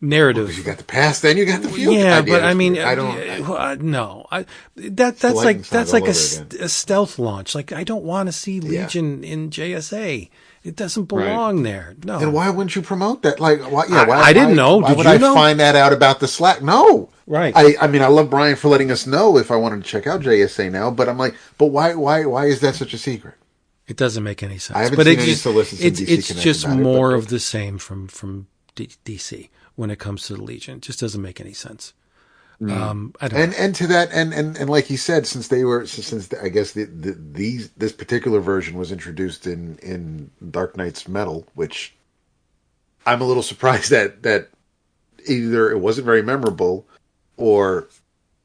narrative. Because you got the past, then you got the future. Yeah, but I mean, I don't. no. That's like a stealth launch. Like, I don't want to see Legion in JSA. It doesn't belong there. No. Then why wouldn't you promote that? Like, why? I didn't know. Why Did would you I know? find that out about the Slack? No. Right. I mean, I love Brian for letting us know if I wanted to check out JSA now, but I'm like, but why is that such a secret? It doesn't make any sense. I haven't but seen it any just, solicits in it's DC it's Connect just about it, more but- of the same from DC when it comes to the Legion. It just doesn't make any sense. I don't know. And to that, and like he said, since I guess this particular version was introduced in Dark Knight's Metal, which I'm a little surprised that either it wasn't very memorable or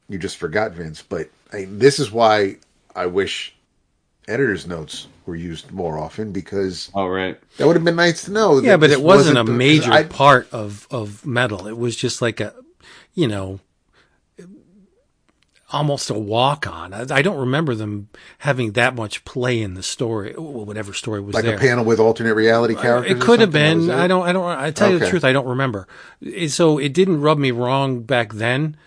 you just forgot, Vince. But this is why I wish editor's notes were used more often, because All right. that would have been nice to know. Yeah, that but this it wasn't a 'cause major part of Metal. It was just like almost a walk-on. I don't remember them having that much play in the story, whatever story was like there. a panel with alternate reality characters. It could have or something? been. That was it? I tell you the Okay. truth, I don't remember. So it didn't rub me wrong back then,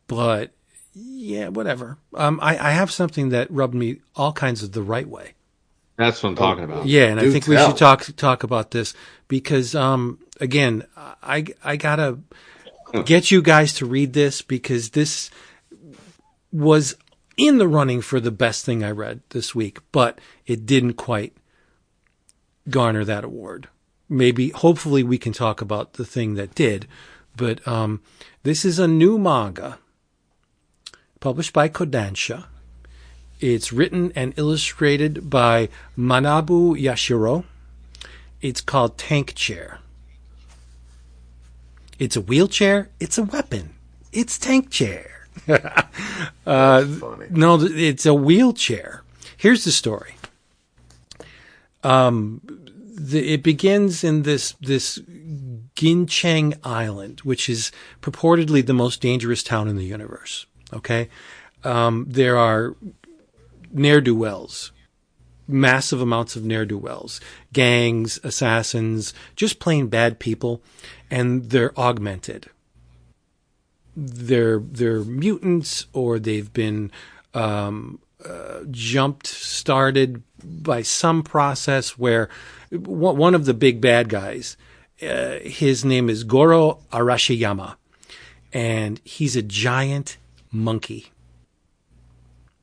but yeah, whatever. I have something that rubbed me all kinds of the right way. That's what I'm talking about. Yeah, and I Do think we tell. should talk about this because again, I gotta get you guys to read this because this was in the running for the best thing I read this week, but it didn't quite garner that award. Hopefully we can talk about the thing that did, but this is a new manga published by Kodansha. It's written and illustrated by Manabu Yashiro. It's called Tank Chair. It's a wheelchair. It's a weapon. It's Tank Chair. Funny. No, it's a wheelchair. Here's the story. It begins in this Gincheng Island, which is purportedly the most dangerous town in the universe. Okay, there are ne'er-do-wells, massive amounts of ne'er-do-wells, gangs, assassins, just plain bad people, and they're augmented. They're mutants, or they've been started by some process where one of the big bad guys, his name is Goro Arashiyama, and he's a giant monkey,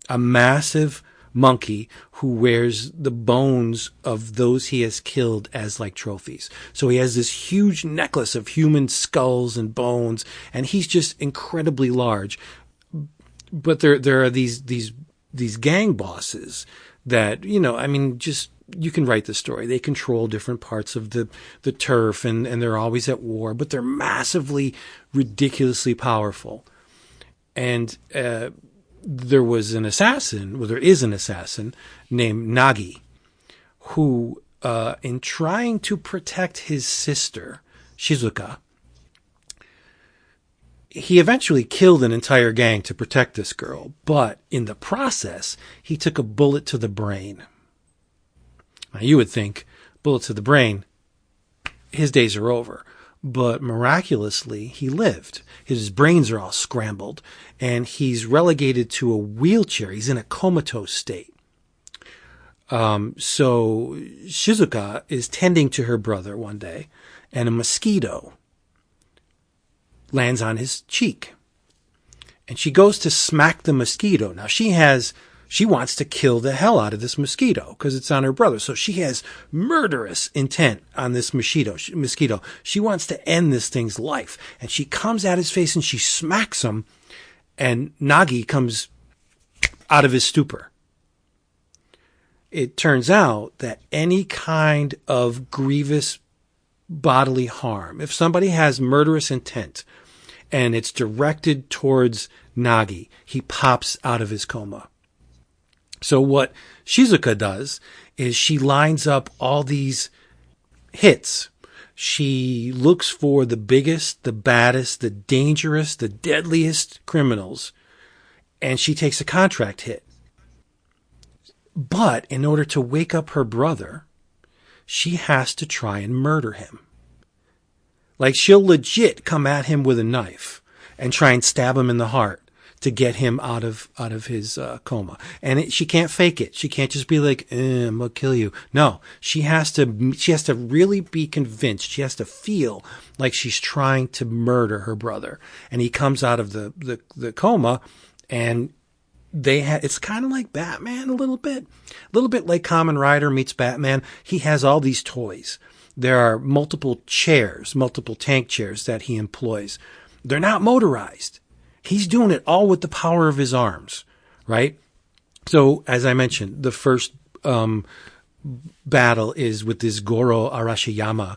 a massive monkey who wears the bones of those he has killed as like trophies. So he has this huge necklace of human skulls and bones, and he's just incredibly large. But there are these gang bosses that, just you can write the story. They control different parts of the turf, and they're always at war, but they're massively, ridiculously powerful. And there was an assassin, well, there is an assassin named Nagi, who, in trying to protect his sister, Shizuka, he eventually killed an entire gang to protect this girl, but in the process, he took a bullet to the brain. Now, you would think, bullet to the brain, his days are over. But miraculously, he lived. His brains are all scrambled, and he's relegated to a wheelchair. He's in a comatose state. So Shizuka is tending to her brother one day, and a mosquito lands on his cheek. And she goes to smack the mosquito. Now, she wants to kill the hell out of this mosquito because it's on her brother. So she has murderous intent on this mosquito. She wants to end this thing's life. And she comes at his face and she smacks him, and Nagi comes out of his stupor. It turns out that any kind of grievous bodily harm, if somebody has murderous intent and it's directed towards Nagi, he pops out of his coma. So what Shizuka does is she lines up all these hits. She looks for the biggest, the baddest, the dangerous, the deadliest criminals, and she takes a contract hit. But in order to wake up her brother, she has to try and murder him. Like, she'll legit come at him with a knife and try and stab him in the heart to get him out of his coma. And she can't fake it. She can't just be like, I'm gonna kill you. No, she has to really be convinced. She has to feel like she's trying to murder her brother. And he comes out of the coma, and it's kind of like Batman a little bit like Kamen Rider meets Batman. He has all these toys. There are multiple tank chairs that he employs. They're not motorized. He's doing it all with the power of his arms, right? So, as I mentioned, the first battle is with this Goro Arashiyama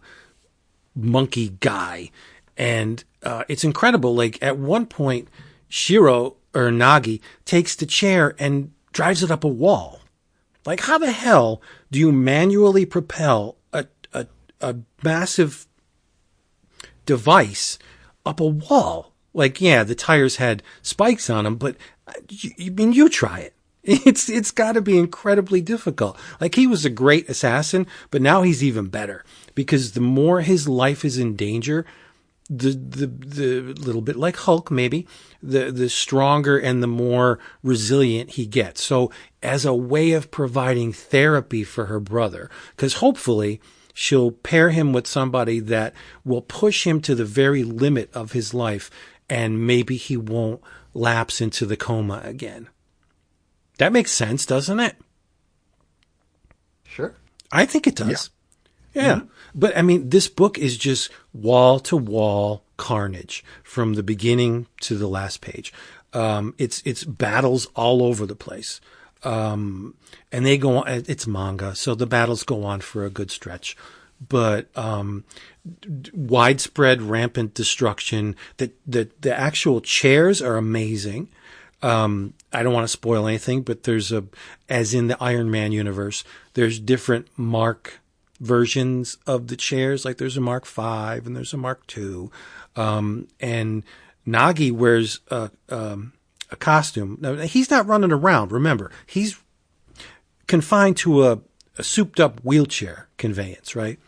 monkey guy. And it's incredible. Like, at one point, Nagi takes the chair and drives it up a wall. Like, how the hell do you manually propel a massive device up a wall? Like, yeah, the tires had spikes on them, but you try it. It's got to be incredibly difficult. Like, he was a great assassin, but now he's even better because the more his life is in danger, the little bit like Hulk, maybe, the stronger and the more resilient he gets. So as a way of providing therapy for her brother, because hopefully she'll pair him with somebody that will push him to the very limit of his life, and maybe he won't lapse into the coma again. That makes sense, doesn't it? Sure. I think it does. Yeah. Mm-hmm. But I mean, this book is just wall to wall carnage from the beginning to the last page. It's battles all over the place. And they go on, it's manga, so the battles go on for a good stretch. But widespread, rampant destruction. The actual chairs are amazing. I don't want to spoil anything, but as in the Iron Man universe, there's different Mark versions of the chairs. Like, there's a Mark V and there's a Mark II. And Nagi wears a costume. Now, he's not running around. Remember, he's confined to a souped up wheelchair conveyance, right?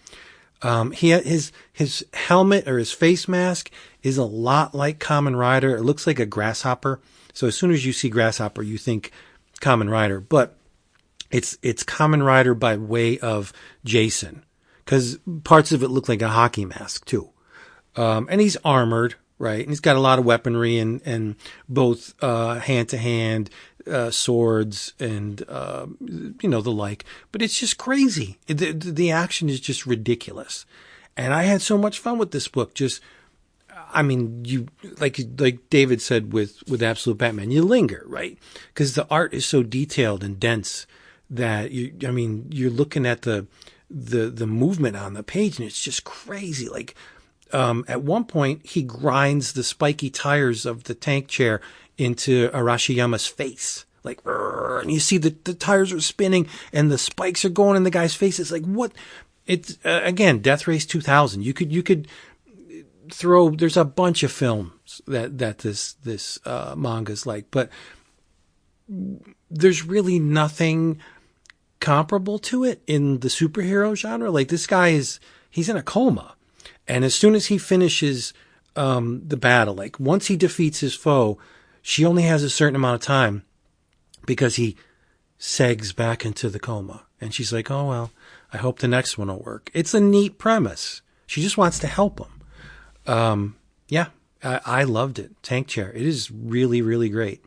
His helmet or his face mask is a lot like Kamen Rider. It looks like a grasshopper. So as soon as you see grasshopper, you think Kamen Rider, but it's Kamen Rider by way of Jason, because parts of it look like a hockey mask too. And he's armored, right? And he's got a lot of weaponry and both hand to hand swords and the like. But it's just crazy. The action is just ridiculous, and I had so much fun with this book. I mean, you like David said with Absolute Batman, you linger, right? Because the art is so detailed and dense that you're looking at the movement on the page and it's just crazy. Like, at one point he grinds the spiky tires of the tank chair into Arashiyama's face. Like, and you see the tires are spinning and the spikes are going in the guy's face. It's like, what? It's, again, Death Race 2000. You could throw, there's a bunch of films that this manga's like, but there's really nothing comparable to it in the superhero genre. Like, this guy he's in a coma. And as soon as he finishes, the battle, like once he defeats his foe, she only has a certain amount of time because he segs back into the coma. And she's like, oh, well, I hope the next one will work. It's a neat premise. She just wants to help him. Yeah, I loved it. Tank Chair. It is really, really great.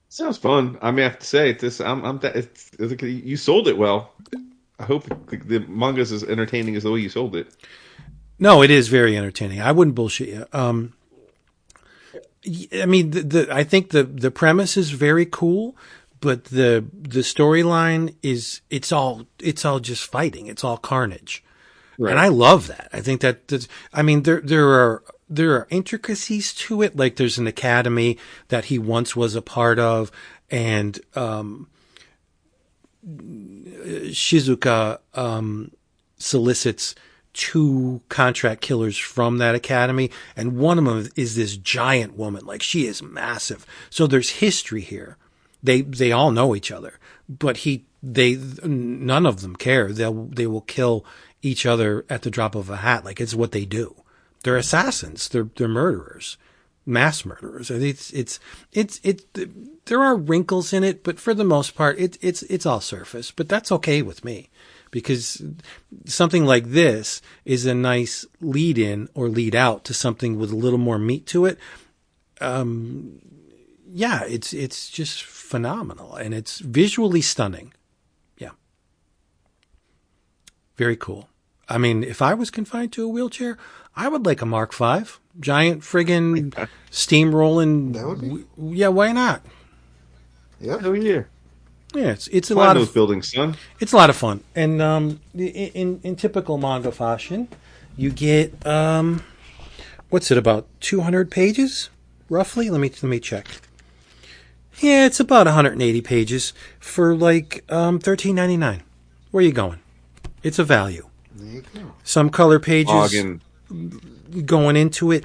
Sounds fun. I mean, I have to say, you sold it well. I hope the manga's as entertaining as the way you sold it. No, it is very entertaining. I wouldn't bullshit you. I mean, I think the premise is very cool, but the storyline is it's all just fighting. It's all carnage, right. And I love that. I think I mean, there are intricacies to it. Like, there's an academy that he once was a part of, and Shizuka solicits 2 contract killers from that academy, and one of them is this giant woman. Like, she is massive. So there's history here. They all know each other, but none of them care. They will kill each other at the drop of a hat. Like, it's what they do. They're assassins. They're murderers, mass murderers. There are wrinkles in it, but for the most part, it's all surface. But that's okay with me, because something like this is a nice lead in or lead out to something with a little more meat to it. Yeah, it's just phenomenal, and it's visually stunning. Yeah. Very cool. I mean, if I was confined to a wheelchair, I would like a Mark V. Giant friggin' steamrolling. That would be. Yeah, why not? Yeah. Oh, yeah. Yeah, it's a lot of those buildings, son. It's a lot of fun, and in typical manga fashion, you get what's it, about 200 pages, roughly? Let me check. Yeah, it's about 180 pages for like $13.99. Where are you going? It's a value. There you go. Some color pages going into it.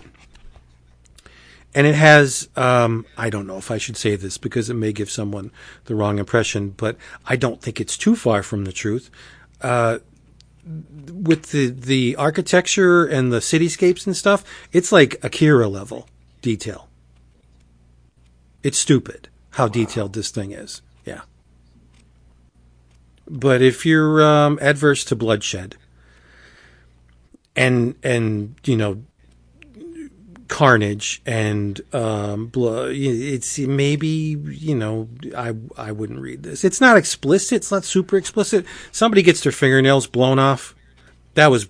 And it has, I don't know if I should say this because it may give someone the wrong impression, but I don't think it's too far from the truth. With the architecture and the cityscapes and stuff, it's like Akira level detail. It's stupid how detailed this thing is. Yeah. But if you're adverse to bloodshed and carnage and blood, it's maybe, I wouldn't read this. It's not explicit. It's not super explicit. Somebody gets their fingernails blown off. That was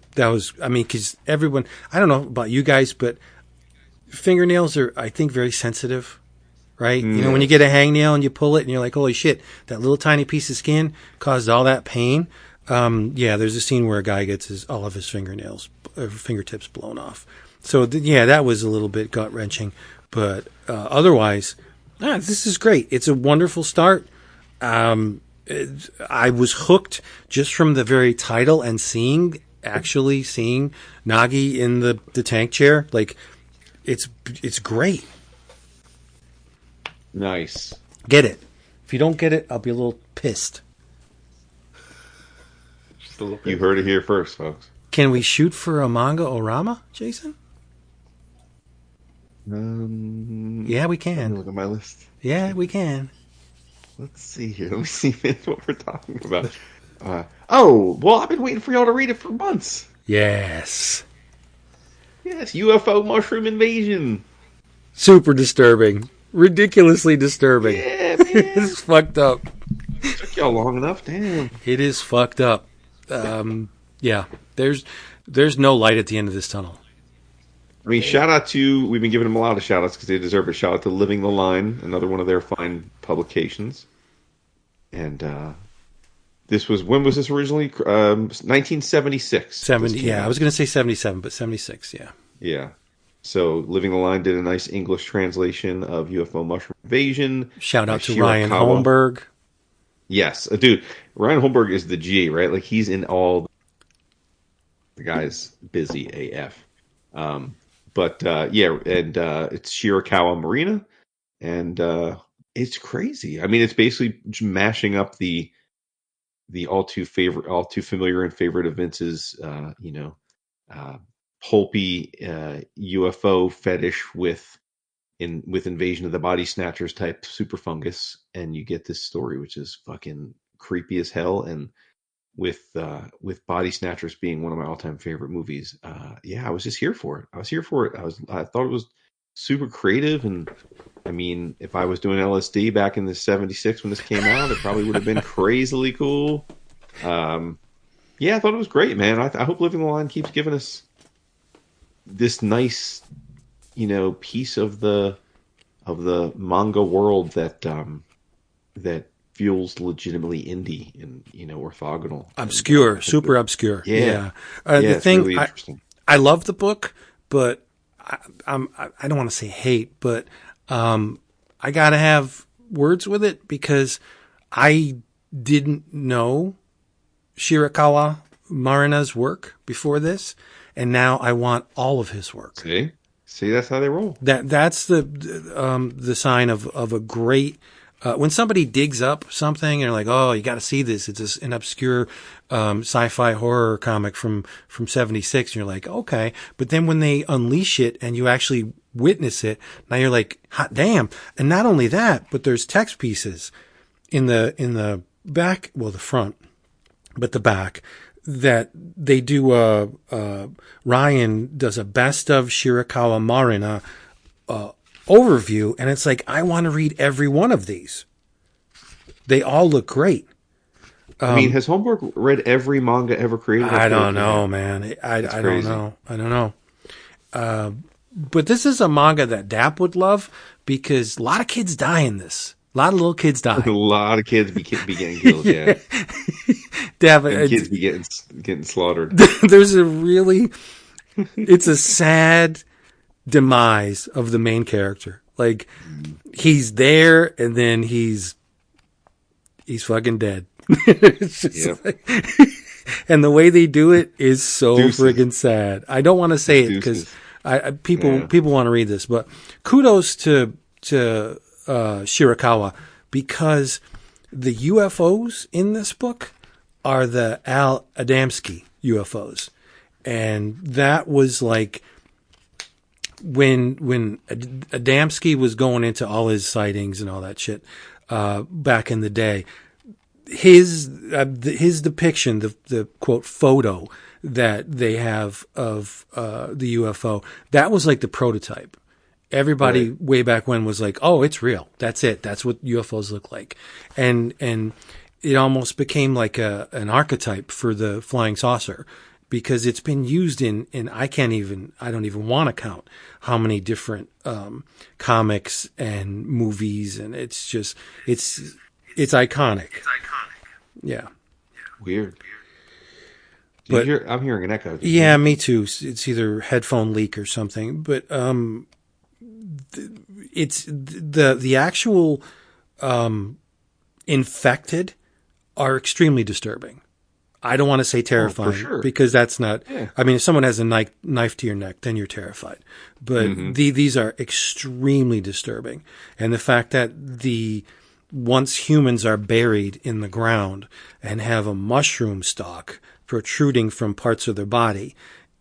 I mean, because everyone, I don't know about you guys, but fingernails are, I think, very sensitive, right? Mm. When you get a hangnail and you pull it and you're like, holy shit, that little tiny piece of skin caused all that pain. Yeah, there's a scene where a guy gets all of his fingertips blown off. So, that was a little bit gut-wrenching. But otherwise, this is great. It's a wonderful start. I was hooked just from the very title and seeing Nagi in the tank chair. Like, it's great. Nice. Get it. If you don't get it, I'll be a little pissed. Just a little bit. You heard it here first, folks. Can we shoot for a Manga-O-Rama, Jason? Yeah, we can. Look at my list. Yeah, we can. Let's see here. Let me see what we're talking about. Well, I've been waiting for y'all to read it for months. Yes. Yes, UFO mushroom invasion. Super disturbing. Ridiculously disturbing. Yeah, man. It's fucked up. It took y'all long enough, damn. It is fucked up. Yeah, there's no light at the end of this tunnel. I mean, shout out to, we've been giving them a lot of shout outs because they deserve it. Shout out to Living the Line, another one of their fine publications. And This was, when was this originally? 1976. 70, this came yeah, I out. was going to say 77, but 76, yeah. Yeah. So Living the Line did a nice English translation of UFO Mushroom Invasion. Shout out to Ryan Shirakawa. Holmberg. Yes, dude. Ryan Holmberg is the G, right? Like he's in all. The guy's busy AF. Yeah, and it's Shirakawa Marina, and it's crazy. I mean, it's basically mashing up the all too familiar and favorite of Vince's, uh, pulpy UFO fetish with Invasion of the Body Snatchers type super fungus, and you get this story which is fucking creepy as hell, and with Body Snatchers being one of my all time favorite movies, I was just here for it. I thought it was super creative, and I mean, if I was doing LSD back in the '76 when this came out, it probably would have been crazily cool. I thought it was great, man. I hope Living the Line keeps giving us this nice, piece of the manga world that feels legitimately indie and orthogonal, Obscure, and, super obscure. Yeah. The It's thing, really interesting. I love the book, but I don't want to say hate, but I gotta have words with it because I didn't know Shirakawa Marina's work before this, and now I want all of his work. See, that's how they roll. That's the sign of a great. When somebody digs up something and they're like, "Oh, you got to see this. It's an obscure sci-fi horror comic from '76," and you're like, "Okay," but then when they unleash it and you actually witness it, now you're like, "Hot damn!" And not only that, but there's text pieces in the back, well, the front, but the back, that they do. Ryan does a best of Shirakawa Marina overview, and it's like, I want to read every one of these. They all look great. I mean, has Holmberg read every manga ever created? I don't know, man. I don't know. I don't know. But this is a manga that Dap would love because a lot of kids die in this. A lot of little kids die. A lot of kids be getting killed, yeah. Dap, And kids be getting slaughtered. There's it's a sad demise of the main character. Like, he's there and then he's fucking dead. It's just and the way they do it is so friggin' sad. I don't want to say it because people want to read this, but kudos to Shirakawa, because the UFOs in this book are the Al Adamski UFOs, and that was like when Adamski was going into all his sightings and all that shit back in the day. His depiction, the quote photo that they have of the UFO, that was like the prototype. Everybody way back when was like, "Oh, it's real. That's it. That's what UFOs look like," and it almost became like an archetype for the flying saucer, because it's been used in I don't even want to count how many different comics and movies, and it's just it's iconic. It's iconic. Yeah. Weird. But I'm hearing an echo. Yeah, me too. It's either headphone leak or something. But it's the actual infected are extremely disturbing. I don't want to say terrifying, for sure, because that's not. Yeah. I mean, if someone has a knife to your neck, then you're terrified. But these are extremely disturbing, and the fact that once humans are buried in the ground and have a mushroom stalk protruding from parts of their body,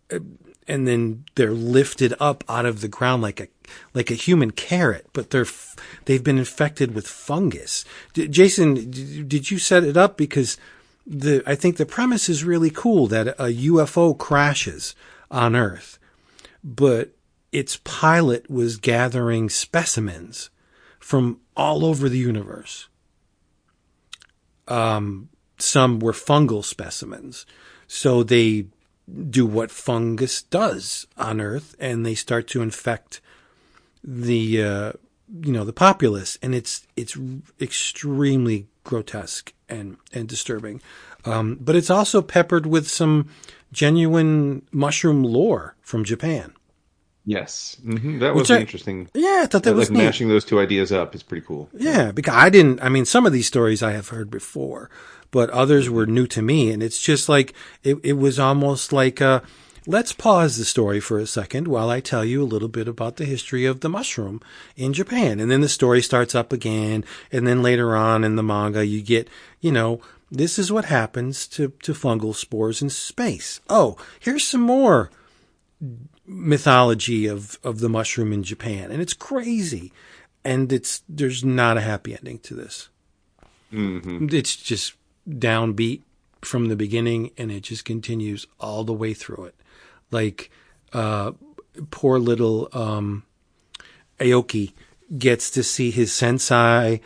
and then they're lifted up out of the ground like a human carrot, but they've been infected with fungus. Jason, did you set it up? Because I think the premise is really cool, that a UFO crashes on Earth, but its pilot was gathering specimens from all over the universe. Some were fungal specimens. So they do what fungus does on Earth, and they start to infect the populace, and it's extremely grotesque and disturbing. But it's also peppered with some genuine mushroom lore from Japan. Yes, that was interesting. Yeah, I thought that was like neat. mashing those two ideas up is pretty cool. Yeah, because some of these stories I have heard before, but others were new to me. And it's just like, it was almost like, let's pause the story for a second while I tell you a little bit about the history of the mushroom in Japan. And then the story starts up again. And then later on in the manga, you get, this is what happens to fungal spores in space. Oh, here's some more mythology of the mushroom in Japan. And it's crazy. And there's not a happy ending to this. Mm-hmm. It's just downbeat from the beginning, and it just continues all the way through it. Like, poor little Aoki gets to see his sensei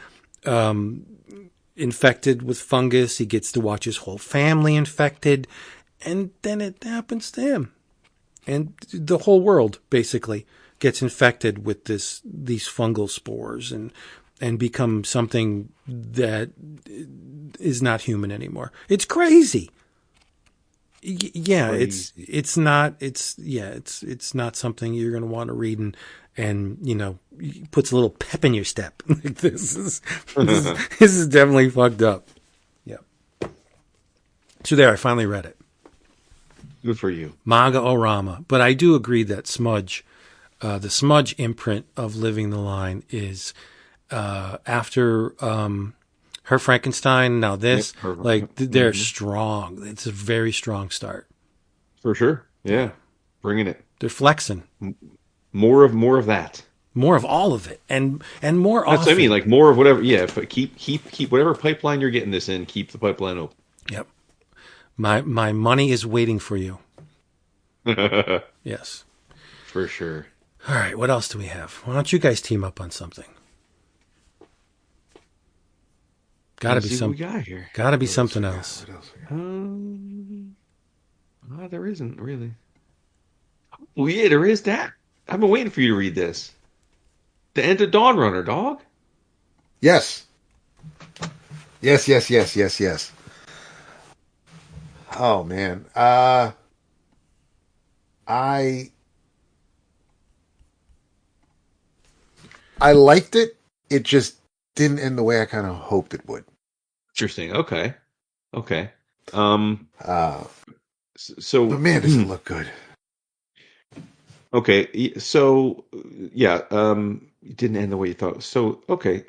infected with fungus. He gets to watch his whole family infected, and then it happens to him. And the whole world basically gets infected with these fungal spores and become something that is not human anymore. It's crazy. Yeah, it's not something you're going to want to read and puts a little pep in your step. Like this is definitely fucked up. Yeah. So there, I finally read it. Good for you. Manga-O-Rama. But I do agree that Smudge, the Smudge imprint of Living the Line is after her Frankenstein, now this, they're strong. It's a very strong start. For sure. Yeah. Bringing it. They're flexing. More of that. More of all of it. And more often. That's what I mean, like more of whatever. Yeah, but keep whatever pipeline you're getting this in, keep the pipeline open. Yep. My money is waiting for you. Yes. For sure. All right, what else do we have? Why don't you guys team up on something? Gotta be something. Gotta be something else. There isn't really. Oh yeah, there is that. I've been waiting for you to read this. The end of Dawnrunner, dog. Yes. Yes. Oh man. I liked it. It just didn't end the way I kind of hoped it would. Interesting. Okay. So, but man, does it look good? Okay. So, yeah. It didn't end the way you thought. So, okay.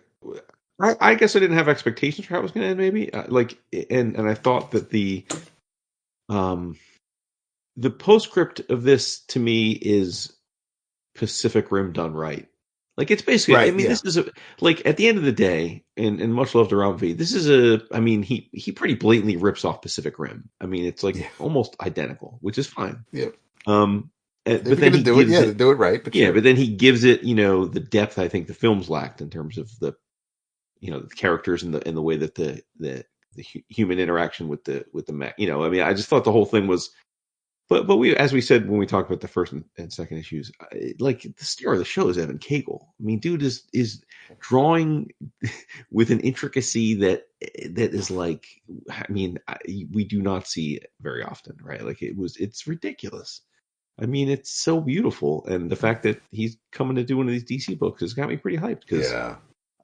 I guess I didn't have expectations for how it was going to end. Maybe and I thought that the postscript of this to me is Pacific Rim done right. Like it's basically, right, I mean, This is at the end of the day, and much love to Rob V. This is he pretty blatantly rips off Pacific Rim. I mean, it's almost identical, which is fine. Yeah. But then he do it, do it right. But but then he gives it, the depth I think the films lacked in terms of the characters and the way that the human interaction with the mech. I mean, I just thought the whole thing was. But we, as we said when we talked about the first and second issues, the star of the show is Evan Kagel. I mean, dude is drawing with an intricacy that is we do not see very often, right? Like it's ridiculous. I mean, it's so beautiful, and the fact that he's coming to do one of these DC books has got me pretty hyped. Because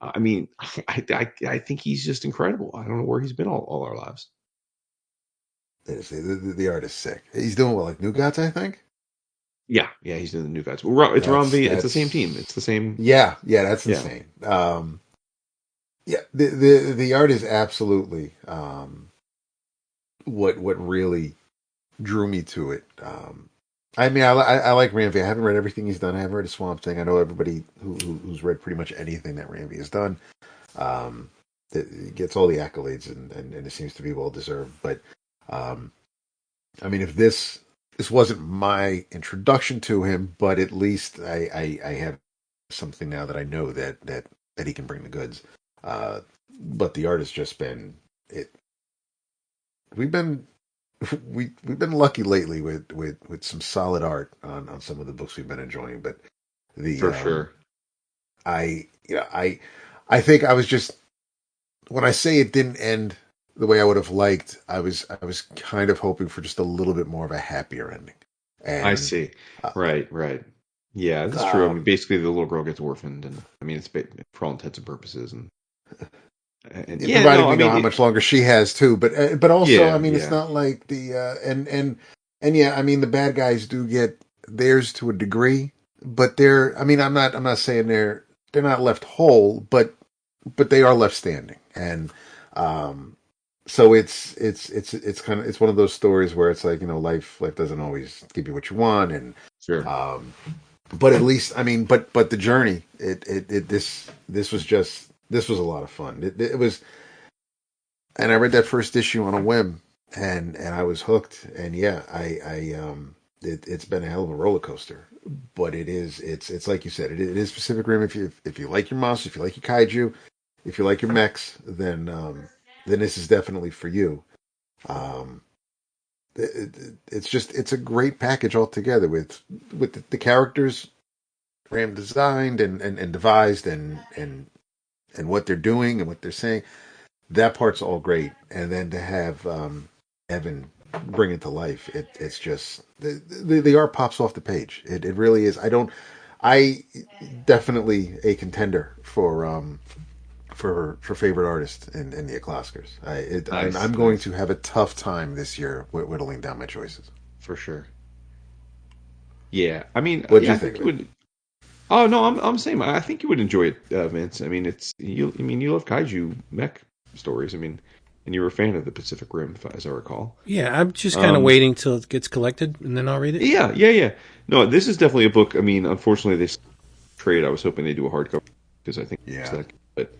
I mean, I think he's just incredible. I don't know where he's been all our lives. The art is sick. He's doing like New Gods, I think. Yeah, he's doing the New Gods. It's Ron V. It's the same team. It's the same. Yeah, that's insane. The art is absolutely what really drew me to it. I mean, I like Ram V. I haven't read everything he's done. I haven't read a Swamp Thing. I know everybody who's read pretty much anything that Ram V has done. It gets all the accolades and it seems to be well deserved. But I mean, if this wasn't my introduction to him, but at least I have something now that I know that he can bring the goods. But the art has just been it. We've been lucky lately with some solid art on some of the books we've been enjoying. But sure. I think I was just, when I say it didn't end would have liked. I was kind of hoping for just a little bit more of a happier ending. And I see. Right. Yeah, that's true. I mean, basically, the little girl gets orphaned, and I mean, it's for all intents and purposes, and yeah, provided no, we I know mean, how much longer she has too. But also, I mean, it's yeah, not like the and yeah, I mean, the bad guys do get theirs to a degree, but they're. I mean, I'm not saying they're not left whole, but they are left standing, and so it's kind of it's one of those stories where it's like, you know, life doesn't always give you what you want, and sure. but at least, I mean, but the journey, this was just, this was a lot of fun. It was, and I read that first issue on a whim, and I was hooked. And yeah, it's been a hell of a roller coaster. But it's like you said, it is Pacific Rim. If you like your monsters, if you like your kaiju, if you like your mechs, then this is definitely for you. Um, it's a great package altogether with the characters Ram designed and devised and what they're doing and what they're saying. That part's all great, and then to have Evan bring it to life, it's just the art pops off the page. It really is. I definitely a contender for favorite artist in the Oscars. I'm going to have a tough time this year whittling down my choices. For sure. Yeah, I mean, What'd yeah, you I think think of you it? would. Oh no, I'm saying I think you would enjoy it, Vince. I mean, it's you. I mean, you love kaiju mech stories. I mean, and you were a fan of the Pacific Rim, as I recall. Yeah, I'm just kind of waiting till it gets collected, and then I'll read it. Yeah. No, this is definitely a book. I mean, unfortunately, this trade. I was hoping they do a hardcover because I think it's Yeah. that. But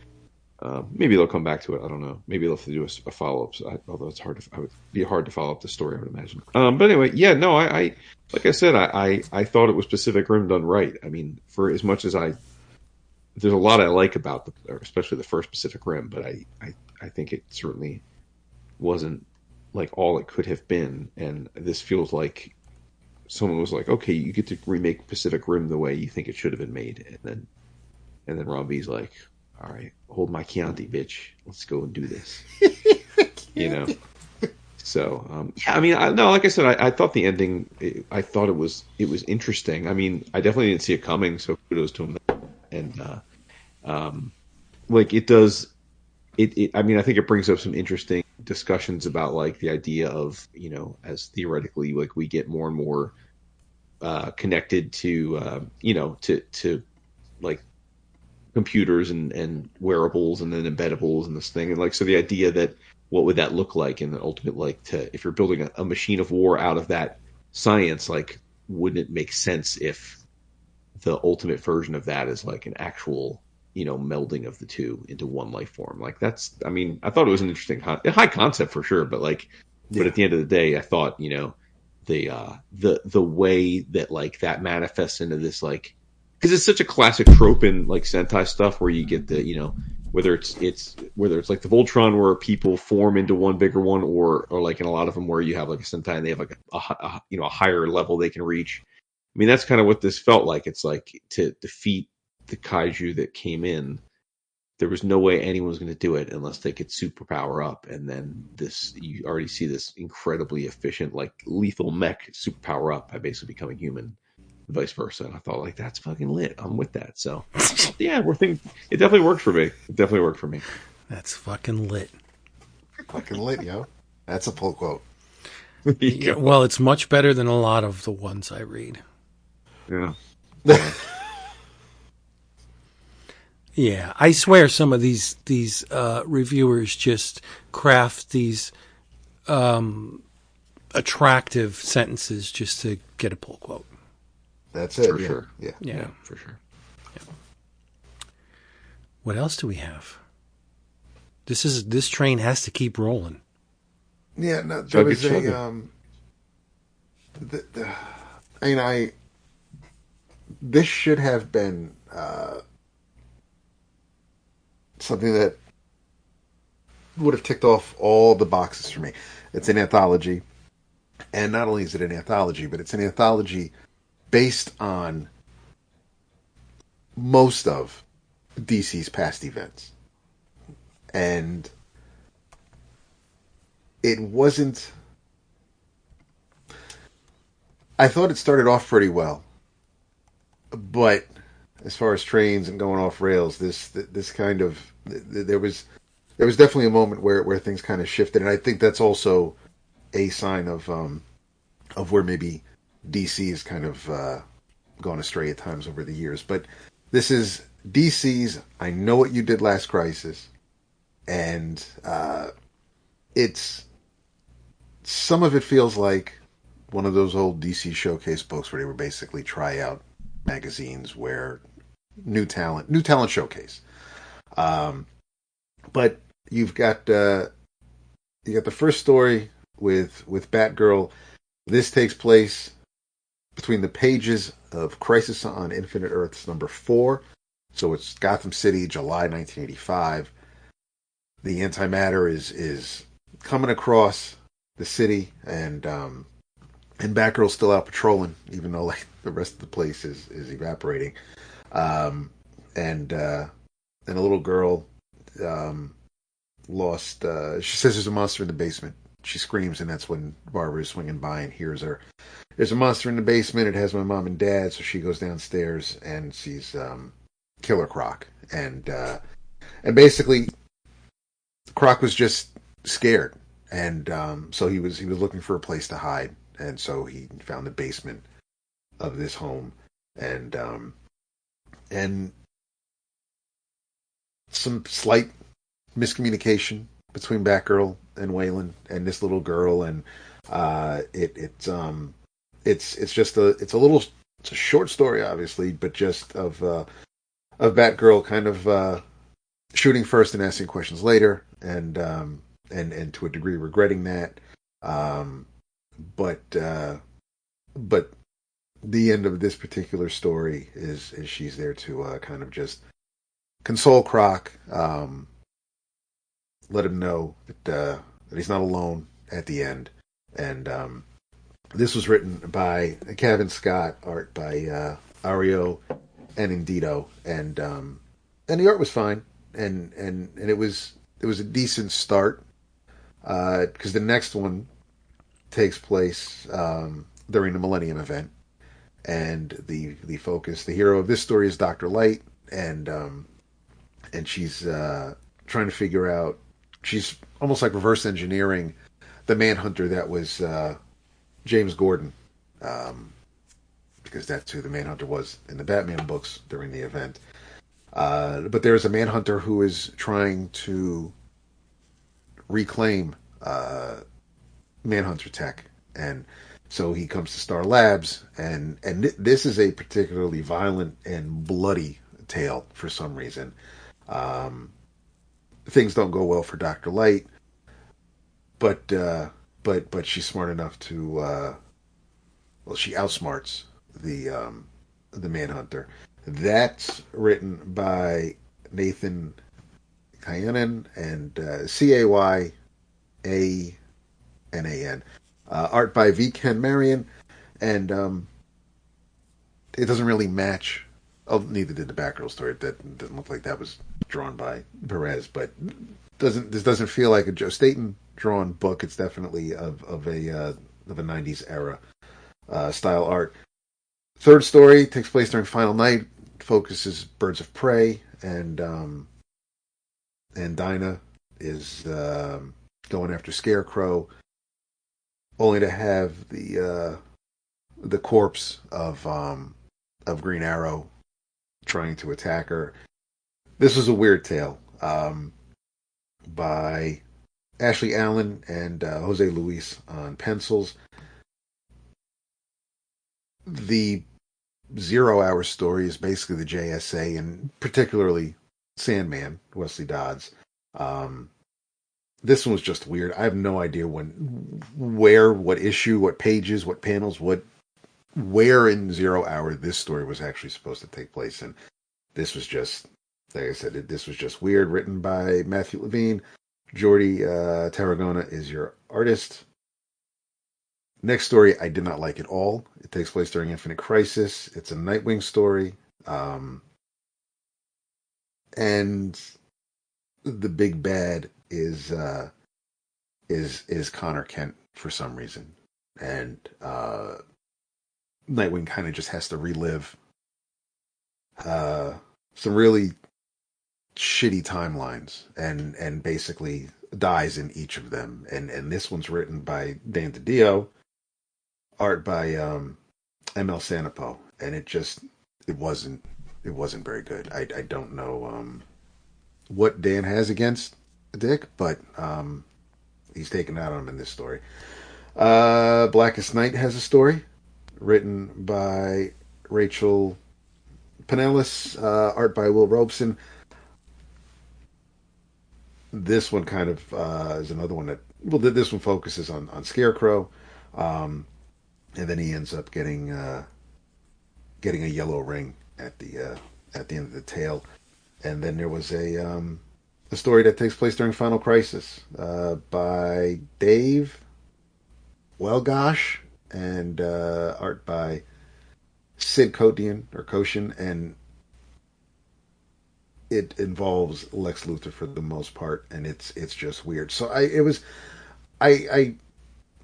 maybe they'll come back to it. I don't know. Maybe they'll have to do a follow up. So although it's hard to, I would be hard to follow up the story. I would imagine. But anyway, yeah. No, I like I said, I thought it was Pacific Rim done right. I mean, for as much as there's a lot I like about especially the first Pacific Rim, but I think it certainly wasn't like all it could have been. And this feels like someone was like, okay, you get to remake Pacific Rim the way you think it should have been made, and then Ron B's like, all right, hold my Chianti, bitch. Let's go and do this. You know. So yeah, I mean, no, like I said, I thought the ending. I thought it was interesting. I mean, I definitely didn't see it coming. So kudos to him. And like it does. I mean, I think it brings up some interesting discussions about like the idea of, you know, as theoretically like we get more and more connected to you know, to like computers and wearables and then embeddables and this thing, and like so the idea that what would that look like in the ultimate, like, to if you're building a machine of war out of that science, like wouldn't it make sense if the ultimate version of that is like an actual, you know, melding of the two into one life form? Like that's, I mean, I thought it was an interesting high concept for sure, but like but at the end of the day I thought, you know, the way that like that manifests into this, like, because it's such a classic trope in like Sentai stuff where you get the, you know, whether it's like the Voltron where people form into one bigger one, or like in a lot of them where you have like a Sentai and they have like a you know, a higher level they can reach. I mean, that's kind of what this felt like. It's like to defeat the kaiju that came in, there was no way anyone was going to do it unless they could superpower up. And then you already see this incredibly efficient, like lethal mech superpower up by basically becoming human, and vice versa. And I thought, like, that's fucking lit. I'm with that. So yeah, it definitely worked for me. It definitely worked for me. That's fucking lit. Fucking lit, yo. That's a pull quote. Yeah, well, it's much better than a lot of the ones I read. Yeah. Yeah, I swear some of these reviewers just craft these attractive sentences just to get a pull quote. That's it. For yeah. sure. Yeah. Yeah, for sure. Yeah. What else do we have? This train has to keep rolling. Yeah, no, there was this should have been something that would have ticked off all the boxes for me. It's an anthology, and not only is it an anthology, but it's an anthology based on most of DC's past events. And it wasn't. I thought it started off pretty well, but as far as trains and going off rails, this kind of there was definitely a moment where things kind of shifted, and I think that's also a sign of where maybe DC has kind of gone astray at times over the years. But this is DC's I Know What You Did Last Crisis, and it's some of it feels like one of those old DC showcase books where they were basically try out magazines where new talent showcase. Um, but you got the first story with Batgirl. This takes place between the pages of Crisis on Infinite Earths number 4. So it's Gotham City, July 1985. The antimatter is coming across the city, and Batgirl's still out patrolling, even though like the rest of the place is evaporating. Um, and a little girl lost. She says there's a monster in the basement. She screams, and that's when Barbara is swinging by and hears her. There's a monster in the basement. It has my mom and dad. So she goes downstairs and sees Killer Croc, and basically Croc was just scared, and so he was looking for a place to hide, and so he found the basement of this home, and some slight miscommunication between Batgirl and Waylon and this little girl, and it's just it's a short story, obviously, but just of Batgirl kind of shooting first and asking questions later, and to a degree regretting that, but the end of this particular story is she's there to kind of just console Croc, let him know that he's not alone at the end. And this was written by Kevin Scott, art by Ario and Indito, and the art was fine, and it was a decent start, because the next one takes place during the Millennium event, and the hero of this story is Dr. Light, and she's trying to figure out. She's almost like reverse engineering the Manhunter that was James Gordon, because that's who the Manhunter was in the Batman books during the event. But there's a Manhunter who is trying to reclaim Manhunter tech, and so he comes to Star Labs, and this is a particularly violent and bloody tale for some reason. Things don't go well for Dr. Light, but she's smart enough to she outsmarts the Manhunter. That's written by Nathan Kyanan and Cayananan. Art by V. Ken Marion, and it doesn't really match. Oh, neither did the Batgirl story. That doesn't look like that was drawn by Pérez, but this doesn't feel like a Joe Staton drawn book. It's definitely of a 90s era style art. Third story takes place during Final Night. Focuses Birds of Prey, and Dinah is going after Scarecrow, only to have the corpse of Green Arrow trying to attack her. This was a weird tale by Ashley Allen and Jose Luis on pencils. The 0 Hour story is basically the JSA, and particularly Sandman, Wesley Dodds. This one was just weird. I have no idea where, what issue, what pages, what panels, where in 0 Hour this story was actually supposed to take place. And this was just, like I said, this was just weird. Written by Matthew Levine. Jordi Tarragona is your artist. Next story, I did not like at all. It takes place during Infinite Crisis. It's a Nightwing story. And the big bad is is Connor Kent for some reason, and Nightwing kind of just has to relive some really shitty timelines, and basically dies in each of them. And this one's written by Dan DiDio, art by ML Sanapo, and it wasn't very good. I don't know what Dan has against Dick, but he's taken out on him in this story. Blackest Night has a story written by Rachel Pinellas, art by Will Robeson. This one kind of is another one that, well, this one focuses on Scarecrow, and then he ends up getting a yellow ring at the end of the tale. And then there was a story that takes place during Final Crisis by Dave Welgosh, and art by Sid Koshin, and it involves Lex Luthor for the most part, and it's just weird. So I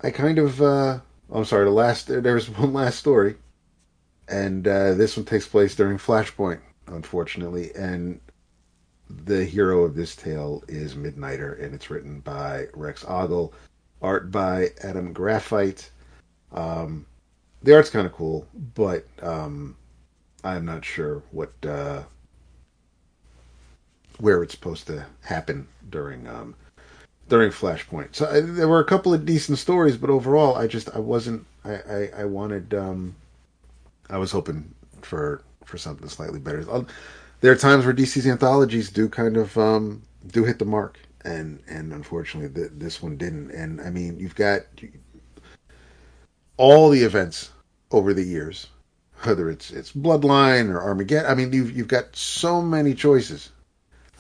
kind of I'm sorry. There's one last story, and this one takes place during Flashpoint, unfortunately, and the hero of this tale is Midnighter, and it's written by Rex Ogle, art by Adam Graphite. The art's kind of cool, but I'm not sure where it's supposed to happen during Flashpoint. So there were a couple of decent stories, but overall, I was hoping for something slightly better. There are times where DC's anthologies do kind of do hit the mark, and unfortunately this one didn't. And I mean, you've got all the events over the years, whether it's Bloodline or Armageddon. I mean, you've got so many choices,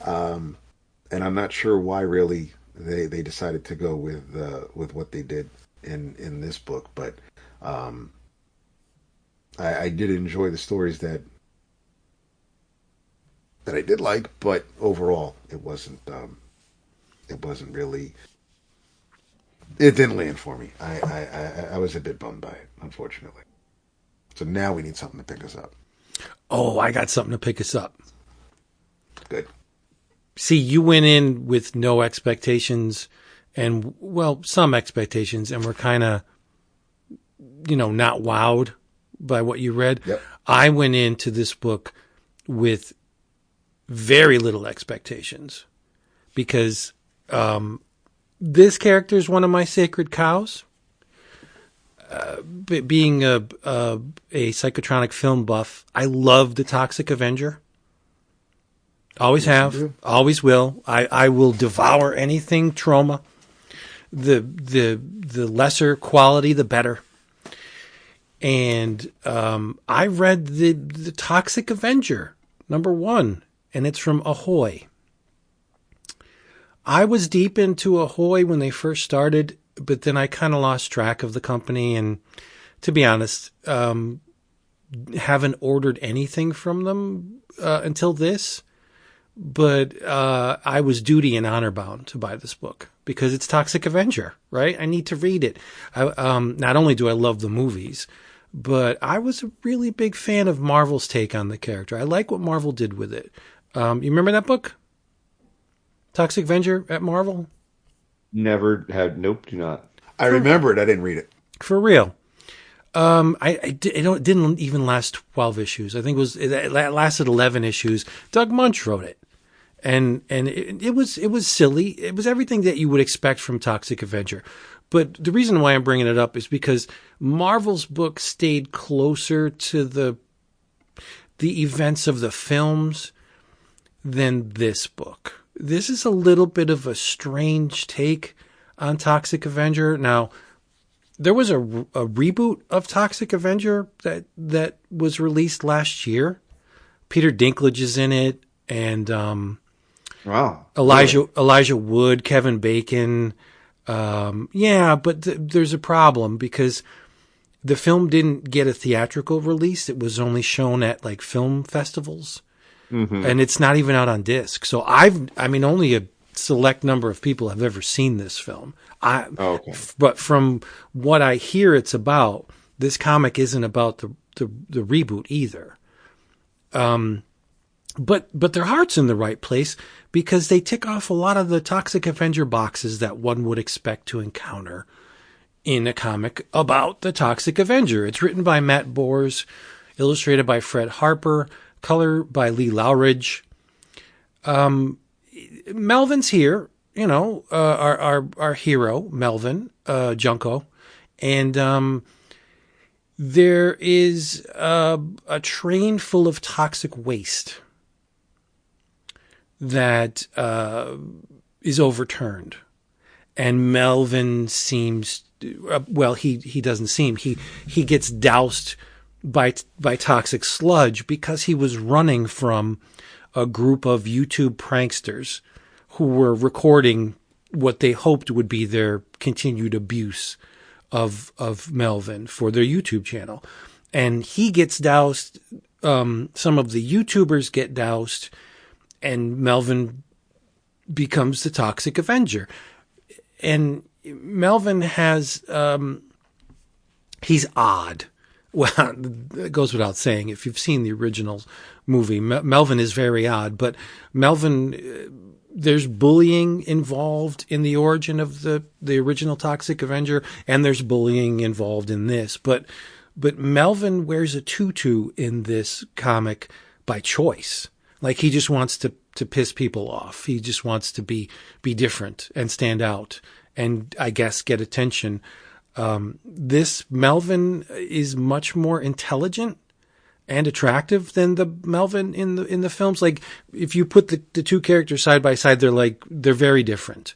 and I'm not sure why really they decided to go with what they did in this book. But I did enjoy the stories that I did like, but overall it wasn't really. It didn't land for me. I was a bit bummed by it, unfortunately. So now we need something to pick us up. Oh, I got something to pick us up. Good. See, you went in with no expectations, and, well, some expectations, and were kind of, not wowed by what you read. Yep. I went into this book with very little expectations, because this character is one of my sacred cows. Being a psychotronic film buff, I love the Toxic Avenger. Always have, always will. I will devour anything trauma. The lesser quality, the better. And I read the Toxic Avenger #1, and it's from Ahoy. I was deep into Ahoy when they first started, but then I kind of lost track of the company, and to be honest, haven't ordered anything from them until this. But I was duty and honor bound to buy this book because it's Toxic Avenger, right? I need to read it. Not only do I love the movies, but I was a really big fan of Marvel's take on the character. I like what Marvel did with it. You remember that book? Toxic Avenger at Marvel? Never had. Nope, do not. I remember it. I didn't read it. For real. It didn't even last 12 issues. I think it lasted 11 issues. Doug Munch wrote it. And it was silly. It was everything that you would expect from Toxic Avenger. But the reason why I'm bringing it up is because Marvel's book stayed closer to the events of the films than this book. This is a little bit of a strange take on Toxic Avenger. Now, there was a reboot of Toxic Avenger that was released last year. Peter Dinklage is in it, and wow, Elijah Wood, Kevin Bacon. But there's a problem because the film didn't get a theatrical release. It was only shown at film festivals, and it's not even out on disc. So only select number of people have ever seen this film. Okay. But from what I hear it's about, this comic isn't about the reboot either. But their heart's in the right place because they tick off a lot of the Toxic Avenger boxes that one would expect to encounter in a comic about the Toxic Avenger. It's written by Matt Bors, illustrated by Fred Harper, color by Lee Lowridge. Melvin's here, our hero, Melvin, Junko. And there is a train full of toxic waste that is overturned. And Melvin seems, he doesn't seem, he gets doused by toxic sludge because he was running from a group of YouTube pranksters who were recording what they hoped would be their continued abuse of Melvin for their YouTube channel. And he gets doused, some of the YouTubers get doused, and Melvin becomes the Toxic Avenger. And Melvin has, he's odd. Well, it goes without saying. If you've seen the original movie, Melvin is very odd. But Melvin, there's bullying involved in the origin of the original Toxic Avenger, and there's bullying involved in this. But Melvin wears a tutu in this comic by choice. Like he just wants to piss people off. He just wants to be different and stand out, and I guess get attention. This Melvin is much more intelligent and attractive than the Melvin in the films. Like if you put the two characters side by side, they're very different.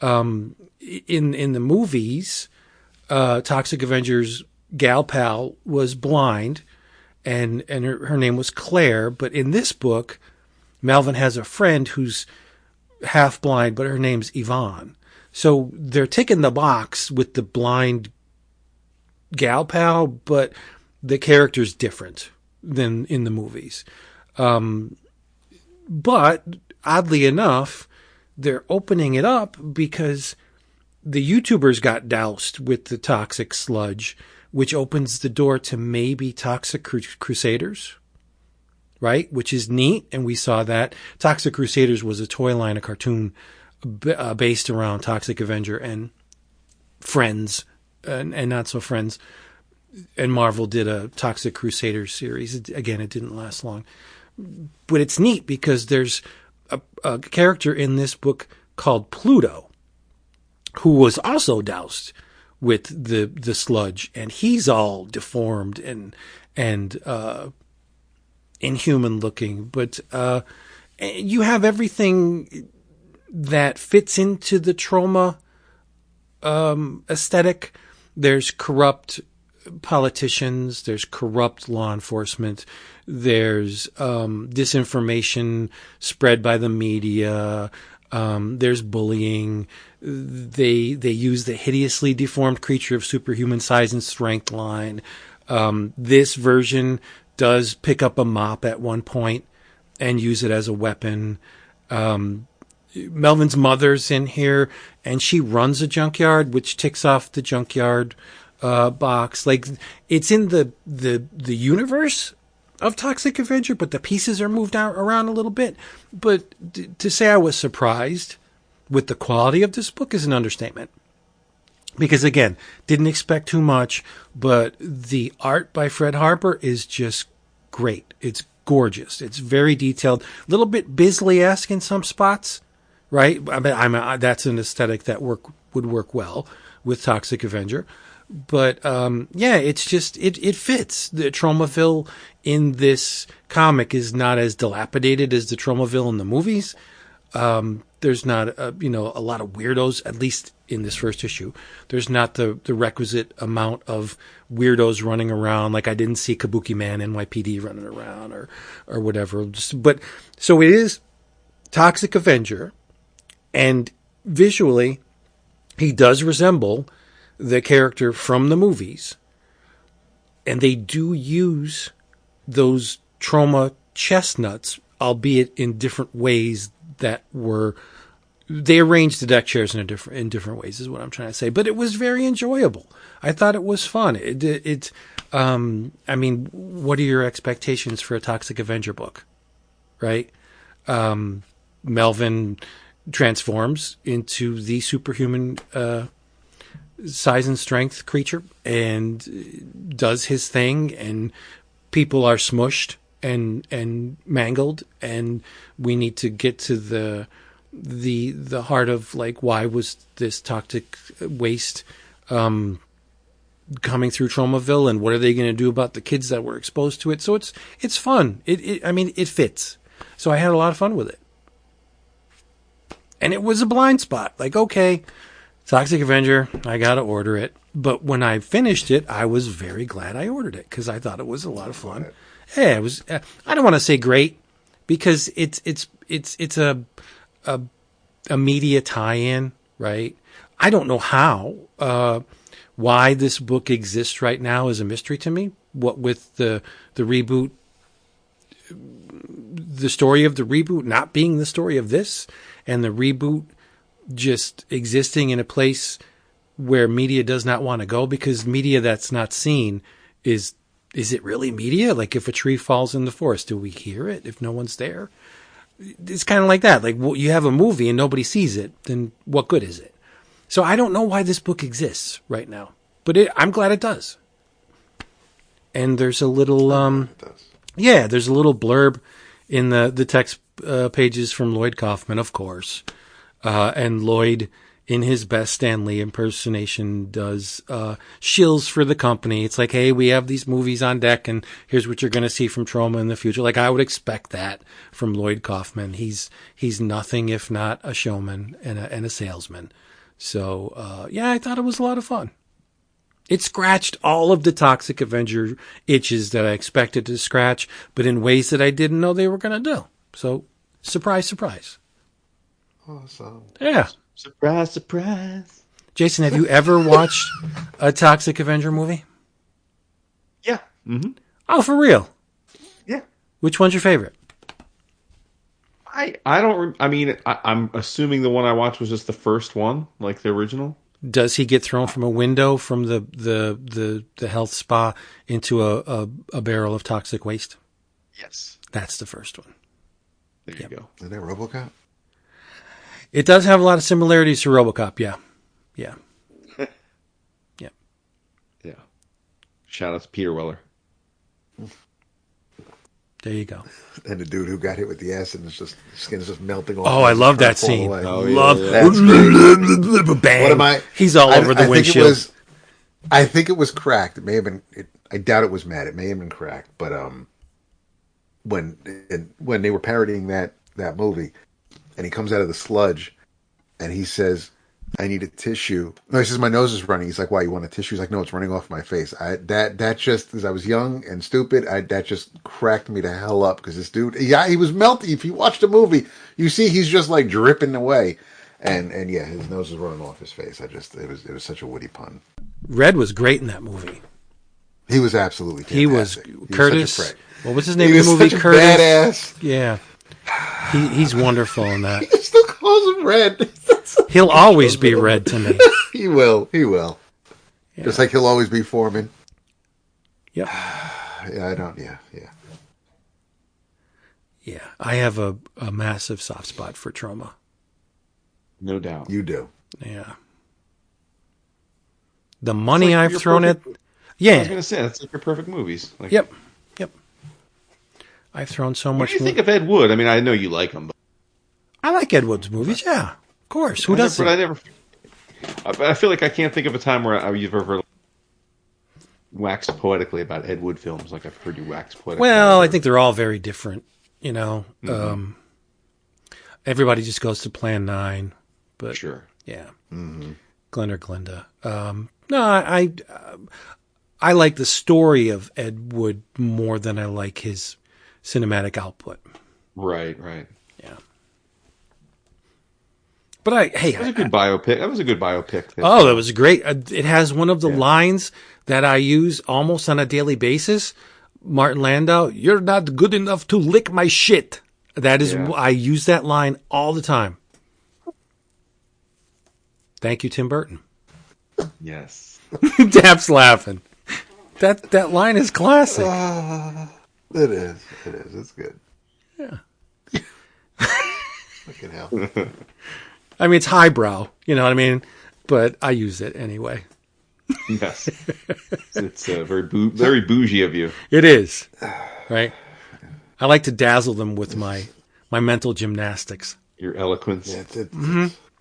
In the movies, Toxic Avenger's gal pal was blind, and her name was Claire. But in this book, Melvin has a friend who's half blind, but her name's Yvonne. So they're ticking the box with the blind gal pal, but the character's different than in the movies. But oddly enough, they're opening it up because the YouTubers got doused with the toxic sludge, which opens the door to maybe Toxic Crusaders, right? Which is neat. And we saw that. Toxic Crusaders was a toy line, a cartoon based around Toxic Avenger and Friends and Not So Friends. And Marvel did a Toxic Crusaders series. Again, it didn't last long. But it's neat because there's a character in this book called Pluto who was also doused with the sludge, and he's all deformed and inhuman looking. But you have everything that fits into the trauma aesthetic. There's corrupt politicians, there's corrupt law enforcement, there's disinformation spread by the media, there's bullying. They use the hideously deformed creature of superhuman size and strength line. This version does pick up a mop at one point and use it as a weapon. Melvin's mother's in here, and she runs a junkyard, which ticks off the junkyard box. Like it's in the universe of Toxic Avenger, but the pieces are moved around a little bit. But to say I was surprised with the quality of this book is an understatement. Because again, didn't expect too much, but the art by Fred Harper is just great. It's gorgeous. It's very detailed, a little bit Bisley-esque in some spots, right? I mean, that's an aesthetic that would work well with Toxic Avenger. But yeah, it's just it fits. The Tromaville in this comic is not as dilapidated as the Tromaville in the movies. There's not a lot of weirdos, at least in this first issue. There's not the requisite amount of weirdos running around. Like I didn't see Kabuki Man NYPD running around or whatever. But so it is Toxic Avenger, and visually he does resemble the character from the movies, and they do use those trauma chestnuts, albeit in different ways that were they arranged the deck chairs in different ways is what I'm trying to say. But it was very enjoyable. I thought it was fun. I mean, what are your expectations for a Toxic Avenger book, right? Melvin transforms into the superhuman size and strength creature and does his thing, and people are smushed and mangled, and we need to get to the heart of, like, why was this toxic waste coming through Tromaville, and what are they going to do about the kids that were exposed to it? So it's fun. I mean, it fits. So I had a lot of fun with it. And it was a blind spot. Like, okay, Toxic Avenger, I got to order it. But when I finished it, I was very glad I ordered it because I thought it was a lot of fun. Yeah, it was. I don't want to say great because it's a media tie-in, right? I don't know how. Why this book exists right now is a mystery to me. What with the reboot, the story of the reboot not being the story of this, and the reboot just existing in a place where media does not want to go, because media that's not seen is it really media? Like, if a tree falls in the forest, do we hear it if no one's there? It's kind of like that. Like, well, you have a movie and nobody sees it, then what good is it? So I don't know why this book exists right now, but I'm glad it does. And there's a little, there's a little blurb in the text pages from Lloyd Kaufman, of course. And Lloyd, in his best Stan Lee impersonation, does shills for the company. It's like, hey, we have these movies on deck, and here's what you're going to see from Troma in the future. Like, I would expect that from Lloyd Kaufman. He's nothing if not a showman and a salesman. So, I thought it was a lot of fun. It scratched all of the Toxic Avenger itches that I expected to scratch, but in ways that I didn't know they were going to do. So, surprise, surprise. Awesome. Yeah. Surprise, surprise. Jason, have you ever watched a Toxic Avenger movie? Yeah. Mm-hmm. Oh, for real? Yeah. Which one's your favorite? I'm assuming the one I watched was just the first one, like the original. Does he get thrown from a window from the health spa into a barrel of toxic waste? Yes. That's the first one. There you go. Is that RoboCop? It does have a lot of similarities to RoboCop, yeah. Yeah. Yeah. Yeah. Shout out to Peter Weller. There you go. And the dude who got hit with the acid and his skin is just melting off. Oh, I love that scene. Love that. Bang. He's all over the windshield. I think it was cracked. It may have been. I doubt it was matte. It may have been cracked. But when they were parodying that movie, and he comes out of the sludge, and he says, "I need a tissue." No, he says, "My nose is running." He's like, "Why, you want a tissue?" He's like, "No, it's running off my face." That just, as I was young and stupid, that just cracked me to hell up, because this dude, he was melting. If you watch the movie, you see he's just like dripping away, and his nose is running off his face. It was such a witty pun. Red was great in that movie. He was absolutely fantastic. He was Curtis. What was his name in the movie? Such a Curtis. badass. Yeah. He's wonderful in that. He still calls him Red. He'll always be Red to me. He will. Yeah. Just like he'll always be Foreman. Yep. Yeah. Yeah. I have a massive soft spot for Troma. No doubt. You do. Yeah. The money like I've thrown at... I Yeah. was going to say, that's like your perfect movies. Like, Yep. I've thrown so what much... do you think of Ed Wood? I mean, I know you like him, but... I like Ed Wood's movies, yeah. Of course. Who doesn't? But I feel like I can't think of a time where you've ever waxed poetically about Ed Wood films like I've heard you wax poetically. Well, I think they're all very different, you know. Mm-hmm. Everybody just goes to Plan 9. But, sure. Yeah. Mm-hmm. Glenn or Glenda. No, I like the story of Ed Wood more than I like his cinematic output. Right. Yeah. But that was a good biopic. That was a good biopic. Oh, that was great. It has one of the lines that I use almost on a daily basis. Martin Landau, "You're not good enough to lick my shit." That is, I use that line all the time. Thank you, Tim Burton. Yes. Dap's laughing. That line is classic. It is. It's good. Yeah. Fucking hell. I mean, it's highbrow, you know what I mean? But I use it anyway. Yes. It's very bougie of you. It is, right? I like to dazzle them with my mental gymnastics. Your eloquence. Yeah,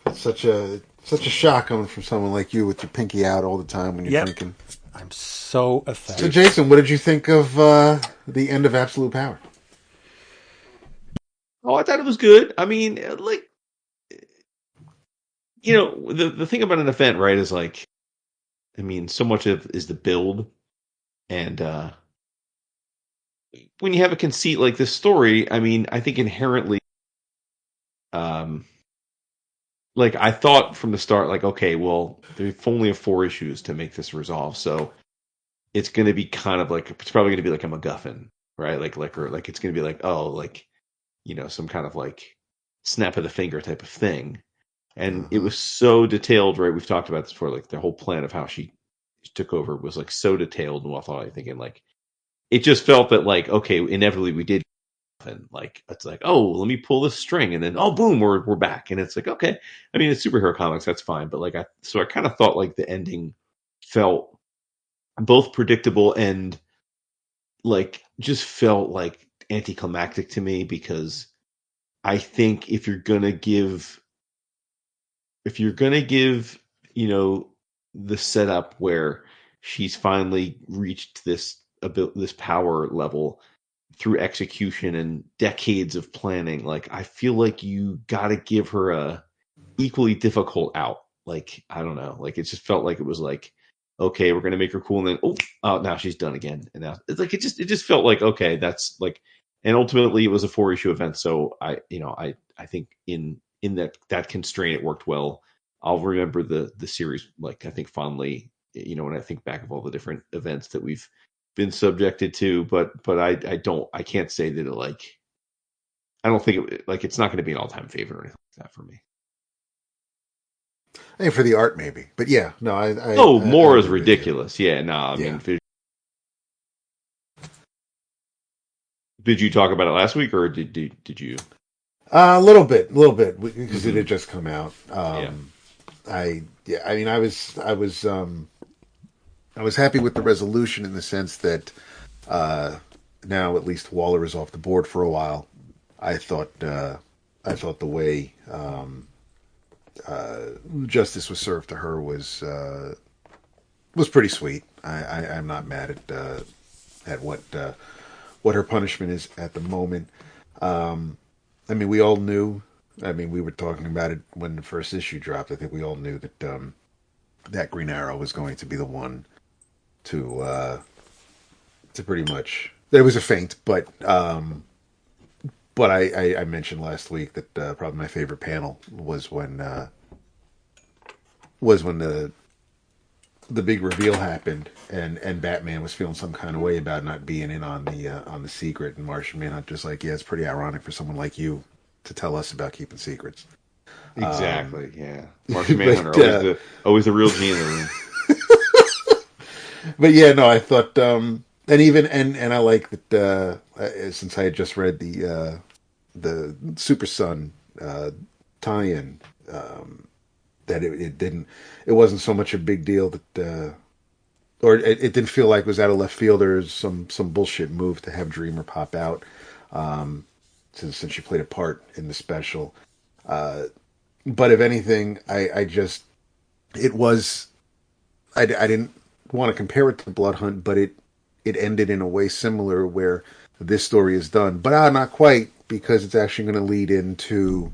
it's such a shock coming from someone like you with your pinky out all the time when you're drinking. I'm so So, effective. Jason, what did you think of the end of Absolute Power? Oh, I thought it was good. I mean, like, the thing about an event, right, is like, I mean, so much of is the build, and when you have a conceit like this story, I mean, I think inherently, like I thought from the start, like, okay, well, there's only 4 issues to make this resolve, so it's going to be kind of like it's probably going to be like a MacGuffin, right? Or like it's going to be like, oh, like some kind of like snap of the finger type of thing. And it was so detailed, right? We've talked about this before, like the whole plan of how she took over was like so detailed. And I thought, thinking like, it just felt that like, okay, inevitably we did. And like, it's like, oh, let me pull this string. And then, oh, boom, we're back. And it's like, okay. I mean, it's superhero comics. That's fine. But like, I kind of thought like the ending felt both predictable and like just felt like anticlimactic to me, because I think if you're going to give, the setup where she's finally reached this power level through execution and decades of planning, like I feel like you got to give her a equally difficult out. Like, I don't know, like it just felt like it was like, okay, we're gonna make her cool, and then oh, now she's done again, and now it's like it just felt like, okay, that's like, and ultimately it was a 4-issue event, so I think in that constraint it worked well. I'll remember the series, like I think fondly, when I think back of all the different events that we've been subjected to, but I can't say that it, like, I don't think it's not going to be an all-time favorite or anything like that for me. Hey, for the art, maybe, but yeah, no, more is ridiculous. Yeah, no, I mean, did you talk about it last week, or did you? A little bit, because it had just come out. I mean, I was happy with the resolution in the sense that now at least Waller is off the board for a while. I thought the way justice was served to her was pretty sweet. I'm not mad at what her punishment is at the moment. I mean, we all knew. I mean, we were talking about it when the first issue dropped. I think we all knew that that Green Arrow was going to be the one to pretty much. There was a feint, but I mentioned last week that probably my favorite panel was when the big reveal happened, and Batman was feeling some kind of way about not being in on the secret, and Martian Manhunter's like, yeah, it's pretty ironic for someone like you to tell us about keeping secrets. Exactly. Yeah, Martian Manhunter, always the real G in the room. But yeah, no, I thought, and I like that since I had just read the Super Son tie-in. That it wasn't so much a big deal that, or it didn't feel like it was out of left field or some bullshit move to have Dreamer pop out, since she played a part in the special. But if anything, I didn't want to compare it to Blood Hunt, but it ended in a way similar where this story is done, but not quite, because it's actually going to lead into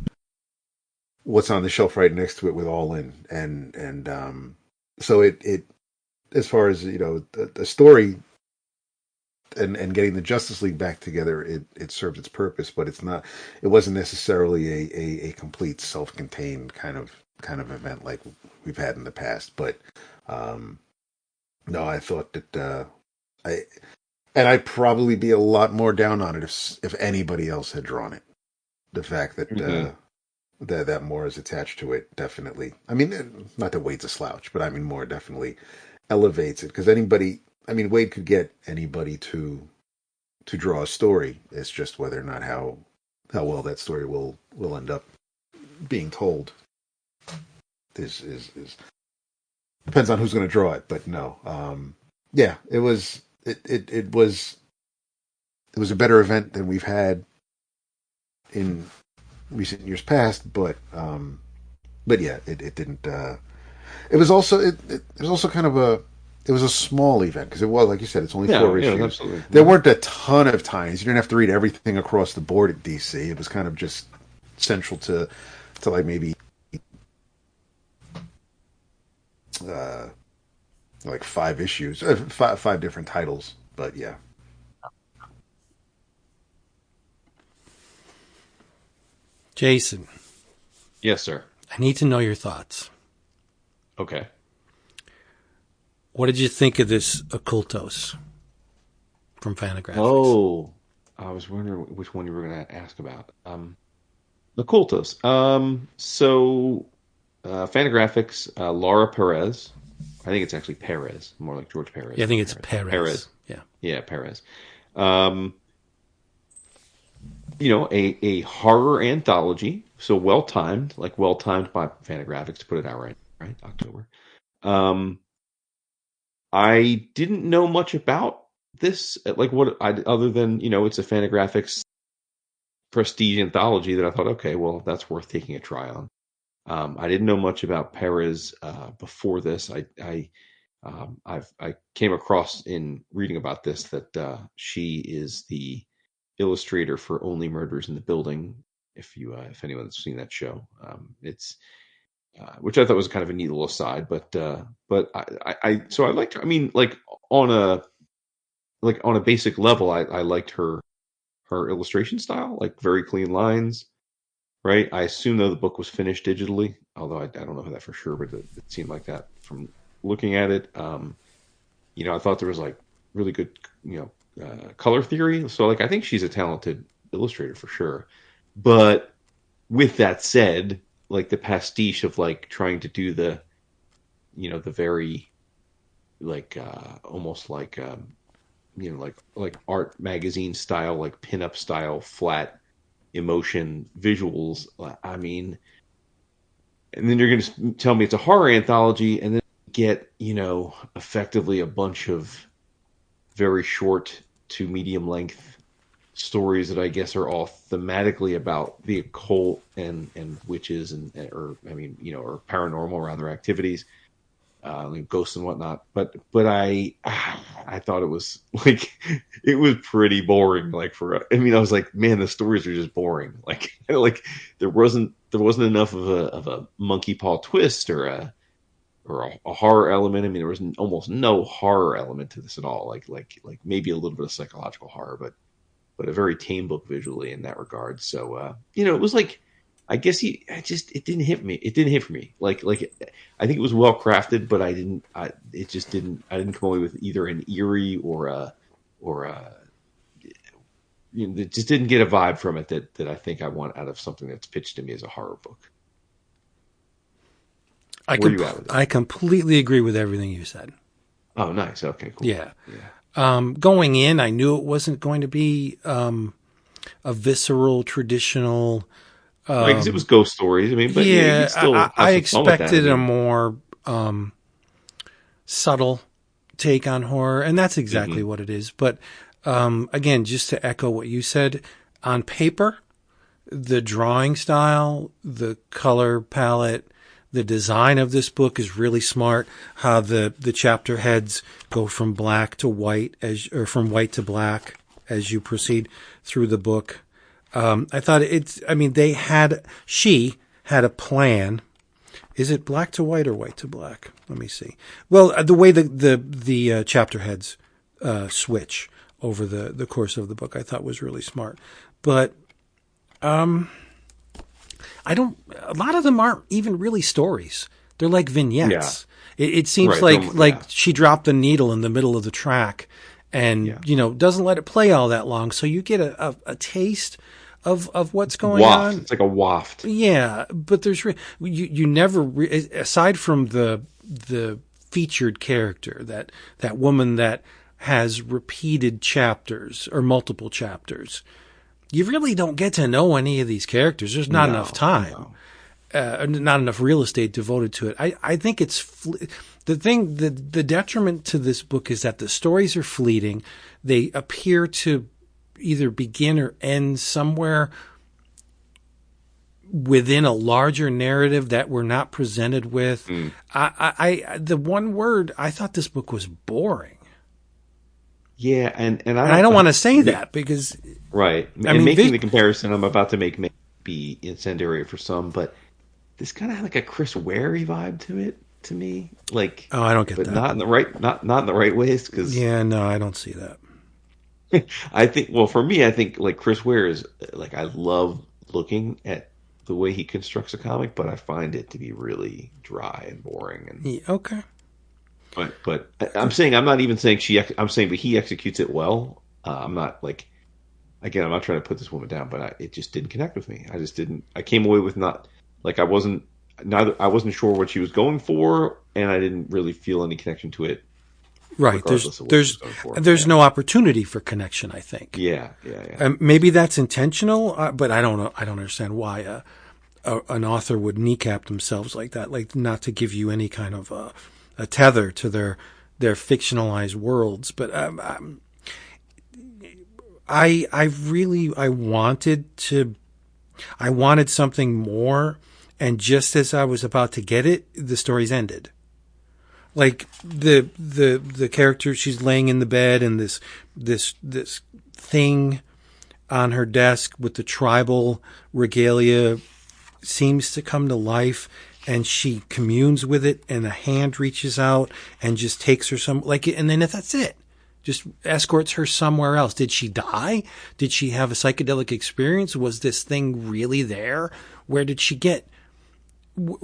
what's on the shelf right next to it with All In, and so it as far as the story and getting the Justice League back together, it served its purpose, but it wasn't necessarily a complete self-contained kind of event like we've had in the past. But no, I thought that I'd probably be a lot more down on it if anybody else had drawn it. The fact that that more is attached to it, definitely. I mean, not that Wade's a slouch, but I mean, more definitely elevates it because Wade could get anybody to draw a story. It's just whether or not how well that story will end up being told. Is depends on who's going to draw it, but no, yeah, it was a better event than we've had in recent years past, but yeah, it didn't. It was also kind of it was a small event because it was, like you said, it's only 4 issues. Absolutely. There weren't a ton of times. You didn't have to read everything across the board at DC. It was kind of just central to like maybe like 5 issues, 5 different titles. But yeah. Jason. Yes, sir. I need to know your thoughts. Okay. What did you think of this Ocultos from Fantagraphics? Oh, I was wondering which one you were going to ask about. The Ocultos. Fantagraphics, Laura Pérez. I think it's actually Pérez, more like George Pérez. Yeah, I think it's Pérez. Yeah, Pérez. A horror anthology, so well timed by Fantagraphics to put it out right, October. I didn't know much about this, other than it's a Fantagraphics prestige anthology that I thought, okay, well, that's worth taking a try on. I didn't know much about Pérez before this. I came across in reading about this that she is the illustrator for Only Murders in the Building. If anyone's seen that show, it's which I thought was kind of a neat little aside. But I liked her. I mean, on a basic level, I liked her illustration style, like very clean lines. Right. I assume though the book was finished digitally, although I don't know that for sure, but it seemed like that from looking at it. I thought there was really good, color theory. So I think she's a talented illustrator for sure. But with that said, the pastiche of trying to do the very almost like art magazine style, pinup style, flat emotion visuals. I mean, and then you're going to tell me it's a horror anthology, and then get effectively a bunch of very short to medium length stories that I guess are all thematically about the occult and witches or paranormal around their activities, ghosts and whatnot. But I thought it was it was pretty boring. I was like, man, the stories are just boring. There wasn't enough of a monkey paw twist or a horror element. I mean, there was almost no horror element to this at all. Maybe a little bit of psychological horror, but a very tame book visually in that regard. So it was I guess it didn't hit me. It didn't hit for me. I think it was well crafted, but I didn't come away with either an eerie or it just didn't get a vibe from it that I think I want out of something that's pitched to me as a horror book. I completely agree with everything you said. Oh, nice. Okay, cool. Yeah. Going in, I knew it wasn't going to be a visceral, traditional. Because it was ghost stories. I mean, but yeah, I expected a more subtle take on horror, and that's exactly what it is. But again, just to echo what you said, on paper, the drawing style, the color palette, the design of this book is really smart. How the chapter heads go from black to white or from white to black as you proceed through the book. I thought she had a plan. Is it black to white or white to black? Let me see. Well, the way the chapter heads switch over the course of the book, I thought was really smart. But a lot of them aren't even really stories. They're like vignettes. Yeah. It seems like she dropped the needle in the middle of the track and, doesn't let it play all that long. So you get a taste of what's going waft. on. It's like a waft. Yeah, but there's you never aside from the featured character, that woman that has repeated chapters or multiple chapters. You really don't get to know any of these characters. There's not enough time, not enough real estate devoted to it. I think it's the detriment to this book is that the stories are fleeting. They appear to either begin or end somewhere within a larger narrative that we're not presented with. The one word, I thought this book was boring. Yeah, and I don't want to say that because right. I mean, making the comparison I'm about to make may be incendiary for some, but this kind of had like a Chris Wary vibe to it to me. Like, oh, I don't get but that. not in the right ways. Because yeah, no, I don't see that. I think, well, for me, I think like Chris Ware is like, I love looking at the way he constructs a comic, but I find it to be really dry and boring. And Yeah, okay. But I'm not even saying I'm saying, but he executes it well. I'm not like, again, I'm not trying to put this woman down, but it just didn't connect with me. I just didn't. I came away with not like I wasn't sure what she was going for, and I didn't really feel any connection to it. Right. There's no opportunity for connection, I think. Yeah. Maybe that's intentional, but I don't know. I don't understand why an author would kneecap themselves like that, like not to give you any kind of a tether to their fictionalized worlds. But I wanted something more, and just as I was about to get it, the story's ended. Like the character, she's laying in the bed, and this thing on her desk with the tribal regalia seems to come to life, and she communes with it, and a hand reaches out and just takes her and then that's it. Just escorts her somewhere else. Did she die? Did she have a psychedelic experience? Was this thing really there? Where did she get?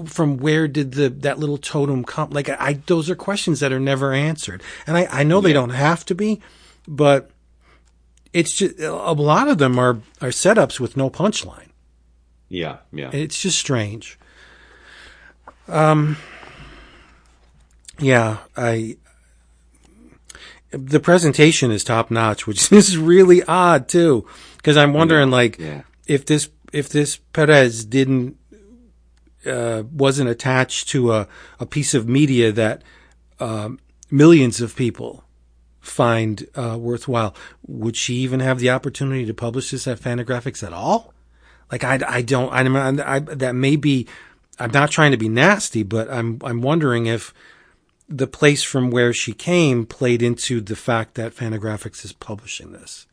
From where did that little totem come? Like those are questions that are never answered, and I know they don't have to be, but it's just a lot of them are setups with no punchline. Yeah. It's just strange. The presentation is top notch, which is really odd too, because I'm wondering if this Pérez didn't. Wasn't attached to a piece of media that millions of people find worthwhile, would she even have the opportunity to publish this at Fantagraphics at all? Like that may be. I'm not trying to be nasty, but I'm wondering if the place from where she came played into the fact that Fantagraphics is publishing this.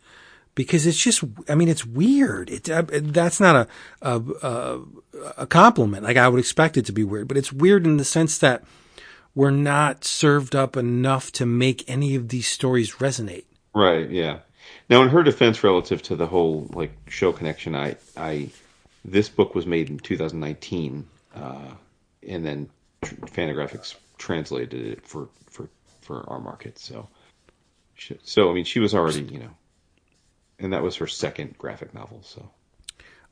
Because it's just, it's weird. That's not a compliment. Like I would expect it to be weird, but it's weird in the sense that we're not served up enough to make any of these stories resonate. Right. Yeah. Now, in her defense, relative to the whole show connection, this book was made in 2019, and then Fantagraphics translated it for our market. So she was already, and that was her second graphic novel. So,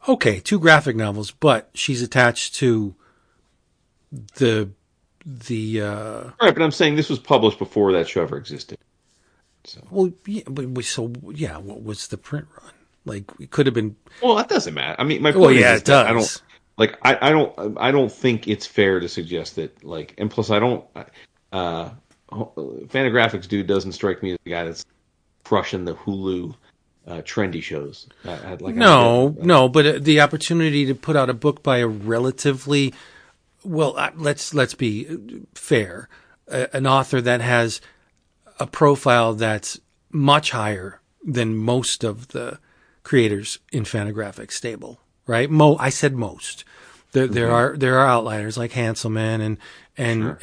okay, 2 graphic novels, but she's attached to the right. But I'm saying this was published before that show ever existed. So, what was the print run? Like it could have been. Well, that doesn't matter. My point is it does. I don't think it's fair to suggest that and plus Fantagraphics dude doesn't strike me as the guy that's crushing the Hulu. Trendy shows. No, but the opportunity to put out a book by a relatively, let's be fair, an author that has a profile that's much higher than most of the creators in Fantagraphics stable, right? I said most. There are outliers like Hanselman and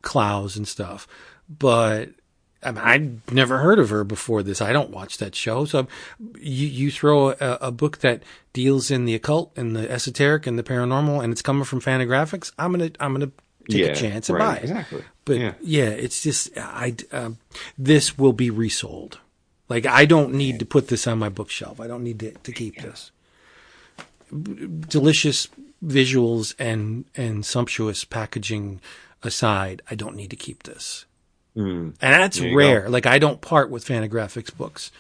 Klaus and stuff, but. I'd never heard of her before this. I don't watch that show. So you throw a book that deals in the occult and the esoteric and the paranormal, and it's coming from Fantagraphics. I'm gonna take a chance and buy it. Exactly. But it's just this will be resold. Like, I don't need to put this on my bookshelf. I don't need to keep this. Delicious visuals and sumptuous packaging aside, I don't need to keep this. And that's rare. Like, I don't part with Fantagraphics books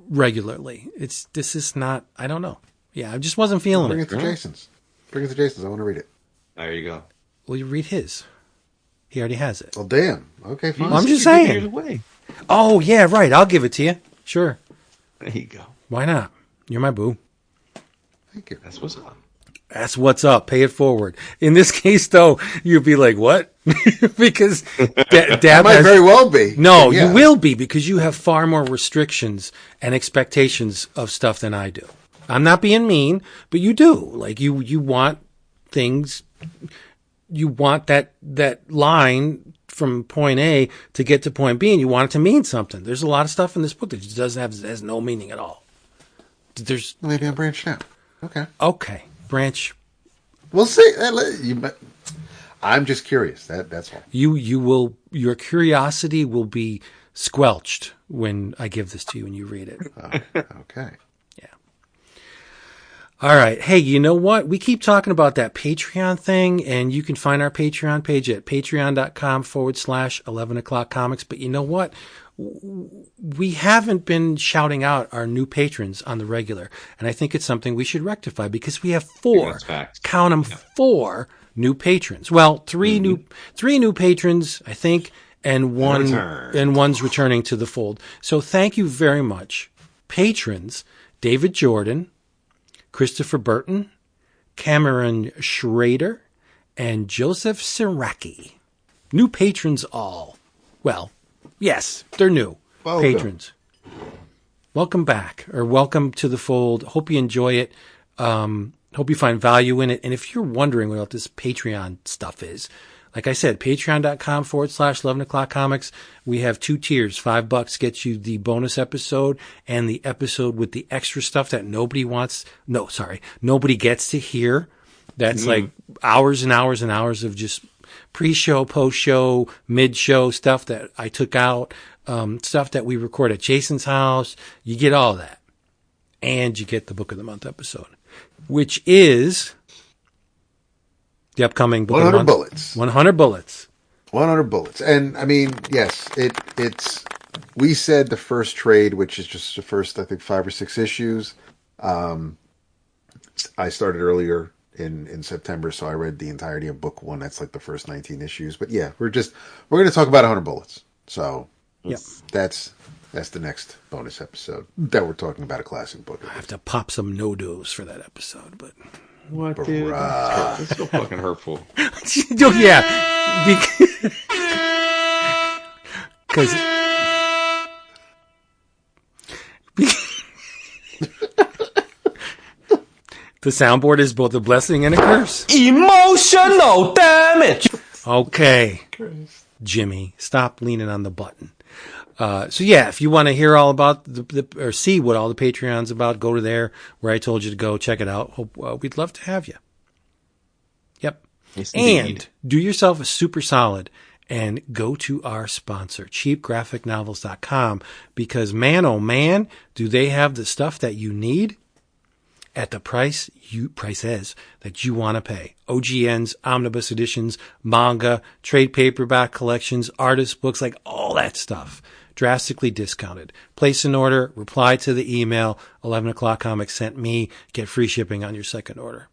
regularly. This is not, I don't know. Yeah, I just wasn't feeling Bring it. it to Jason's. Bring it to Jason's. I want to read it. There you go. Well, you read his. He already has it. Well, damn. Okay, fine. I'm just saying. Oh, yeah, right. I'll give it to you. Sure. There you go. Why not? You're my boo. Thank you. That's what's up. That's what's up. Pay it forward. In this case, though, you'd be like, what? Because Dab Might very well be. No, Yeah. you will be, because you have far more restrictions and expectations of stuff than I do. I'm not being mean, but you do. Like, you want things, you want that line from point A to get to point B, and you want it to mean something. There's a lot of stuff in this book that just has no meaning at all. Maybe I'm branched out. Okay, branch. We'll see. I'm just curious. That's all. Your curiosity will be squelched when I give this to you and you read it. Okay. Yeah. All right. Hey, you know what? We keep talking about that Patreon thing, and you can find our Patreon page at patreon.com/11 o'clock comics. But you know what? We haven't been shouting out our new patrons on the regular, and I think it's something we should rectify, because we have four, count them, 4 new patrons. Well, three new patrons, I think, and one's returning to the fold. So thank you very much, patrons: David Jordan, Christopher Burton, Cameron Schrader, and Joseph Siraki. New patrons all. Well, yes, they're new patrons. Welcome back, or welcome to the fold. Hope you enjoy it. Hope you find value in it. And if you're wondering what this Patreon stuff is, like I said, patreon.com/11 o'clock comics. We have 2 tiers. $5 gets you the bonus episode and the episode with the extra stuff that nobody gets to hear. That's like hours and hours and hours of just pre-show, post-show, mid-show stuff that I took out, stuff that we record at Jason's house. You get all that. And you get the Book of the Month episode, which is the upcoming Book of the Month. 100 bullets. 100 bullets. 100 bullets. And, I mean, yes, it's... We said the first trade, which is just the first, I think, 5 or 6 issues. I started earlier in September, so I read the entirety of book 1. That's like the first 19 issues. But yeah, we're going to talk about 100 bullets. So Yep. that's the next bonus episode that we're talking about, a classic book. I have to pop some no-dos for that episode, but... What, dude? That's so fucking hurtful. Yeah. Because... The soundboard is both a blessing and a curse. Emotional damage. Okay. Jimmy, stop leaning on the button. So yeah, if you want to hear all about or see what all the Patreon's about, go to there where I told you to go. Check it out. Hope we'd love to have you. Yep. Yes, and do yourself a super solid and go to our sponsor, cheapgraphicnovels.com, because man, oh man, do they have the stuff that you need at the prices that you want to pay. OGNs, omnibus editions, manga, trade paperback collections, artist books, like all that stuff. Drastically discounted. Place an order, reply to the email, 11 o'clock comics sent me, get free shipping on your second order.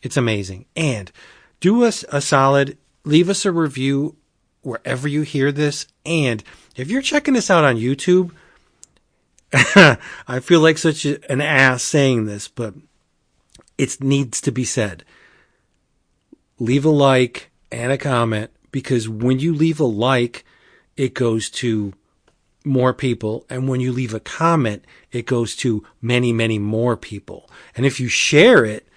It's amazing. And do us a solid, leave us a review wherever you hear this. And if you're checking this out on YouTube, I feel like such an ass saying this, but it needs to be said. Leave a like and a comment, because when you leave a like, it goes to more people. And when you leave a comment, it goes to many, many more people. And if you share it,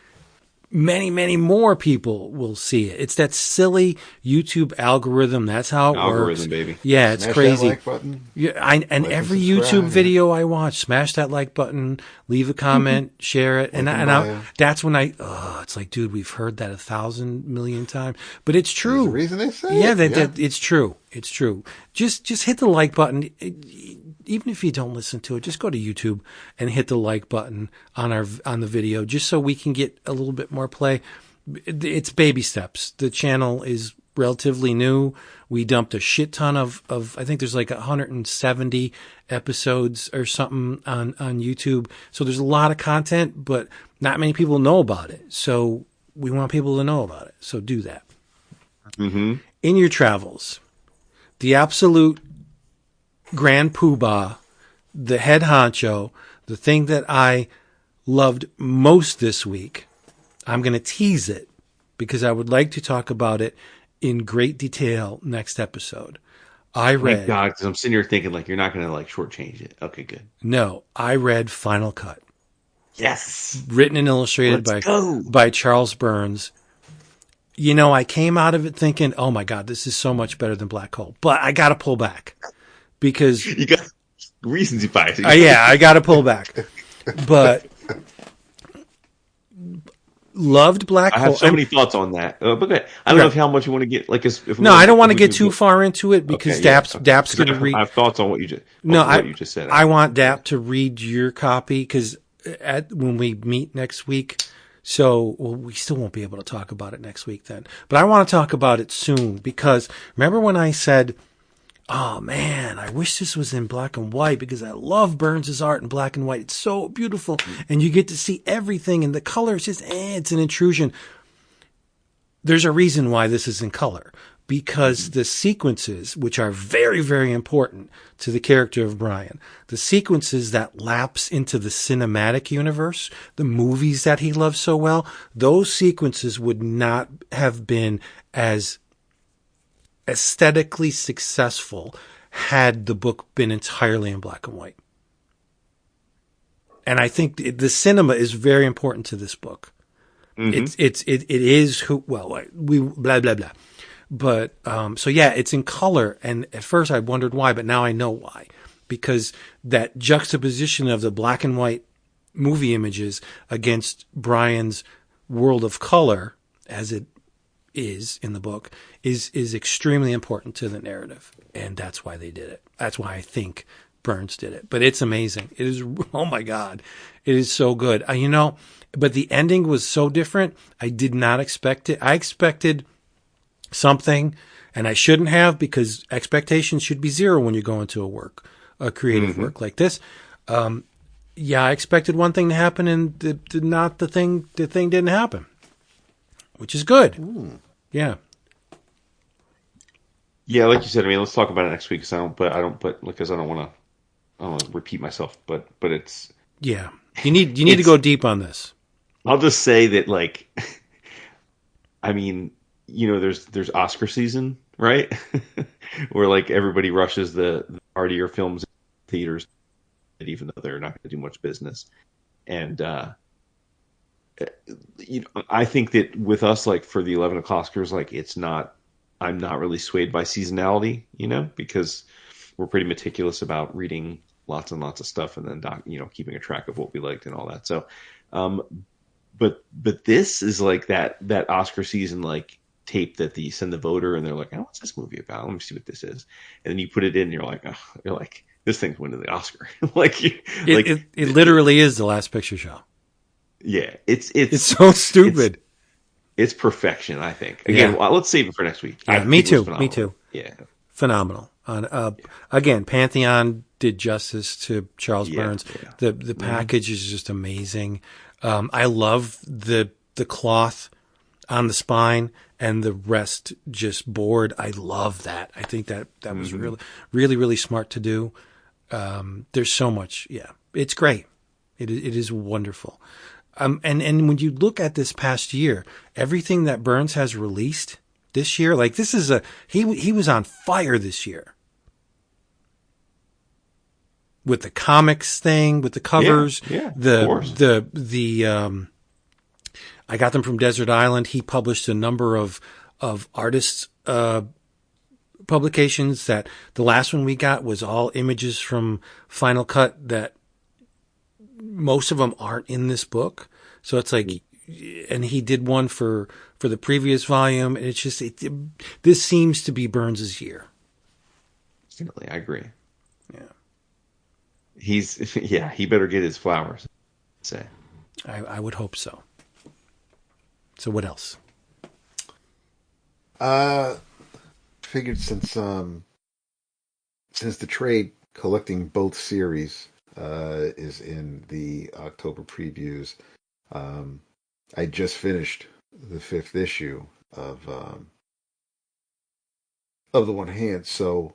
many, many more people will see it. It's that silly YouTube algorithm. That's how it works. Baby. Yeah, it's Smash crazy. That like button. Yeah, and Like every and subscribe, YouTube video I watch, smash that like button, leave a comment, share it, that's when it's like, dude, we've heard that 1,000 million times, but it's true. There's a reason they say yeah, it. that it's true. It's true. Just hit the like button. even if you don't listen to it, just go to YouTube and hit the like button on the video, just so we can get a little bit more play. It's baby steps. The channel is relatively new. We dumped a shit ton of I think there's like 170 episodes or something on YouTube. So there's a lot of content, but not many people know about it. So we want people to know about it. So do that. Mm-hmm. In your travels, the absolute grand poobah, the head honcho, the thing that I loved most this week, I'm going to tease it because I would like to talk about it in great detail next episode. I read... Thank God, because I'm sitting here thinking, like, you're not going to, like, shortchange it. Okay, good. No, I read Final Cut. Yes! Written and illustrated by Charles Burns. You know, I came out of it thinking, oh my God, this is so much better than Black Hole. But I got to pull back. Because... You got reasons you buy it. Yeah, I got to pull back. But... Loved Black Hole. I have so many thoughts on that. But I don't know how much you want to get. Like, I don't want to get too far into it because Dap's going to read. I have thoughts on what you just. You just said. I want Dap to read your copy because when we meet next week, we still won't be able to talk about it next week then. But I want to talk about it soon because remember when I said, "Oh man, I wish this was in black and white because I love Burns' art in black and white. It's so beautiful. And you get to see everything and the color is just, it's an intrusion." There's a reason why this is in color because the sequences, which are very, very important to the character of Brian, the sequences that lapse into the cinematic universe, the movies that he loves so well, those sequences would not have been as aesthetically successful had the book been entirely in black and white. And I think the cinema is very important to this book. Mm-hmm. It is we blah blah blah, but it's in color. And at first I wondered why, but now I know why, because that juxtaposition of the black and white movie images against Brian's world of color, as it is in the book, is extremely important to the narrative, and that's why they did it. That's why I think Burns did it. But it's amazing. It is, oh my God, it is so good. But the ending was so different. I did not expect it. I expected something, and I shouldn't have, because expectations should be zero when you go into a creative work like this. I expected one thing to happen, and the thing didn't happen, which is good. Ooh. Yeah. Yeah, like you said, let's talk about it next week. Because I don't want to repeat myself. But it's you need to go deep on this. I'll just say that, like, there's Oscar season, right? Where like everybody rushes the artier films in theaters, even though they're not going to do much business. And I think that with us, like for the 11 o'clockers, like I'm not really swayed by seasonality, because we're pretty meticulous about reading lots and lots of stuff and then keeping a track of what we liked and all that. So, but this is like that Oscar season, like tape that you send the voter and they're like, oh, what's this movie about? Let me see what this is. And then you put it in and you're like, this thing's winning the Oscar. It literally is The Last Picture Show. Yeah. It's so stupid. It's perfection, I think. Again, let's save it for next week. Yeah, me too. Yeah. Phenomenal. Again, Pantheon did justice to Charles Burns. Yeah. The package is just amazing. I love the cloth on the spine and the rest just board. I love that. I think that was really, really, really smart to do. There's so much. Yeah, it's great. It is wonderful. And when you look at this past year, everything that Burns has released this year, like this is he was on fire this year. With the comics thing, with the covers, I got them from Desert Island. He published a number of artists' publications. That the last one we got was all images from Final Cut that most of them aren't in this book. So it's like, and he did one for the previous volume. And it's just, this seems to be Burns's year. Definitely, I agree. Yeah. he better get his flowers. Say, I would hope so. So what else? Figured since the trade collecting both series is in the October previews, I just finished the 5th issue of the One Hand. So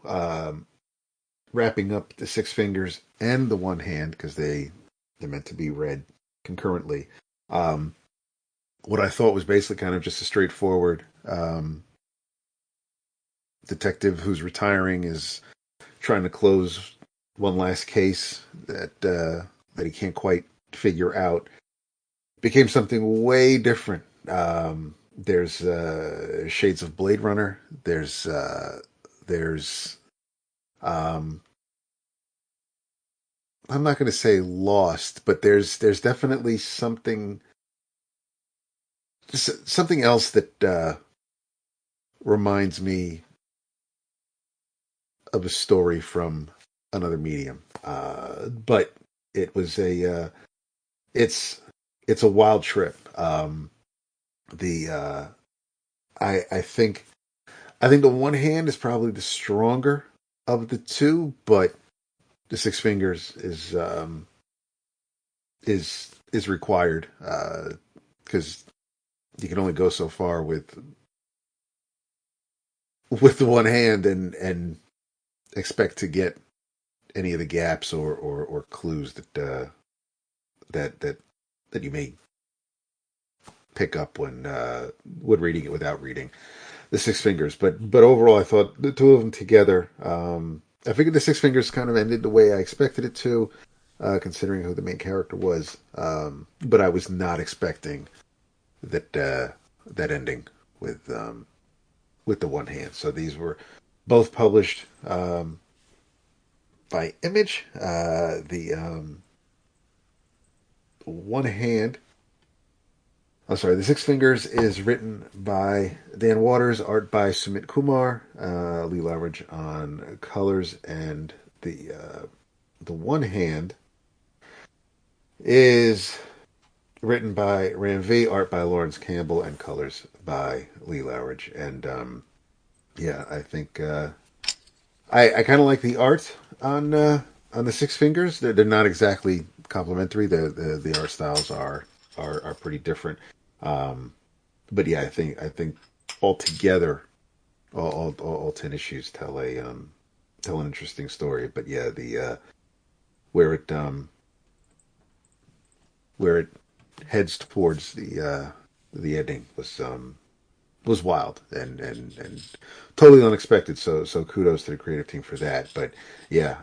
wrapping up the Six Fingers and the One Hand because they're meant to be read concurrently. What I thought was basically kind of just a straightforward detective who's retiring is trying to close one last case that he can't quite figure out. Became something way different. There's shades of Blade Runner. There's I'm not going to say lost, but there's definitely something else that reminds me of a story from another medium. But it was it's a wild trip. I think the One Hand is probably the stronger of the two, but the Six Fingers is required because you can only go so far with the One Hand and expect to get any of the gaps or clues that you may pick up when reading it without reading the Six Fingers. But overall, I thought the two of them together. I figured the Six Fingers kind of ended the way I expected it to, considering who the main character was. But I was not expecting that ending with the One Hand. So these were both published by Image. The One Hand. I'm sorry, The Six Fingers is written by Dan Waters, art by Sumit Kumar, Lee Lavridge on colors, and the One Hand is written by Ram V, art by Lawrence Campbell, and colors by Lee Lavridge. And I think I kind of like the art on the Six Fingers. They're not exactly complementary. The art styles are pretty different. But yeah, I think altogether, all 10 issues tell an interesting story. But yeah, the where it heads towards the ending was wild and totally unexpected. So kudos to the creative team for that. But yeah,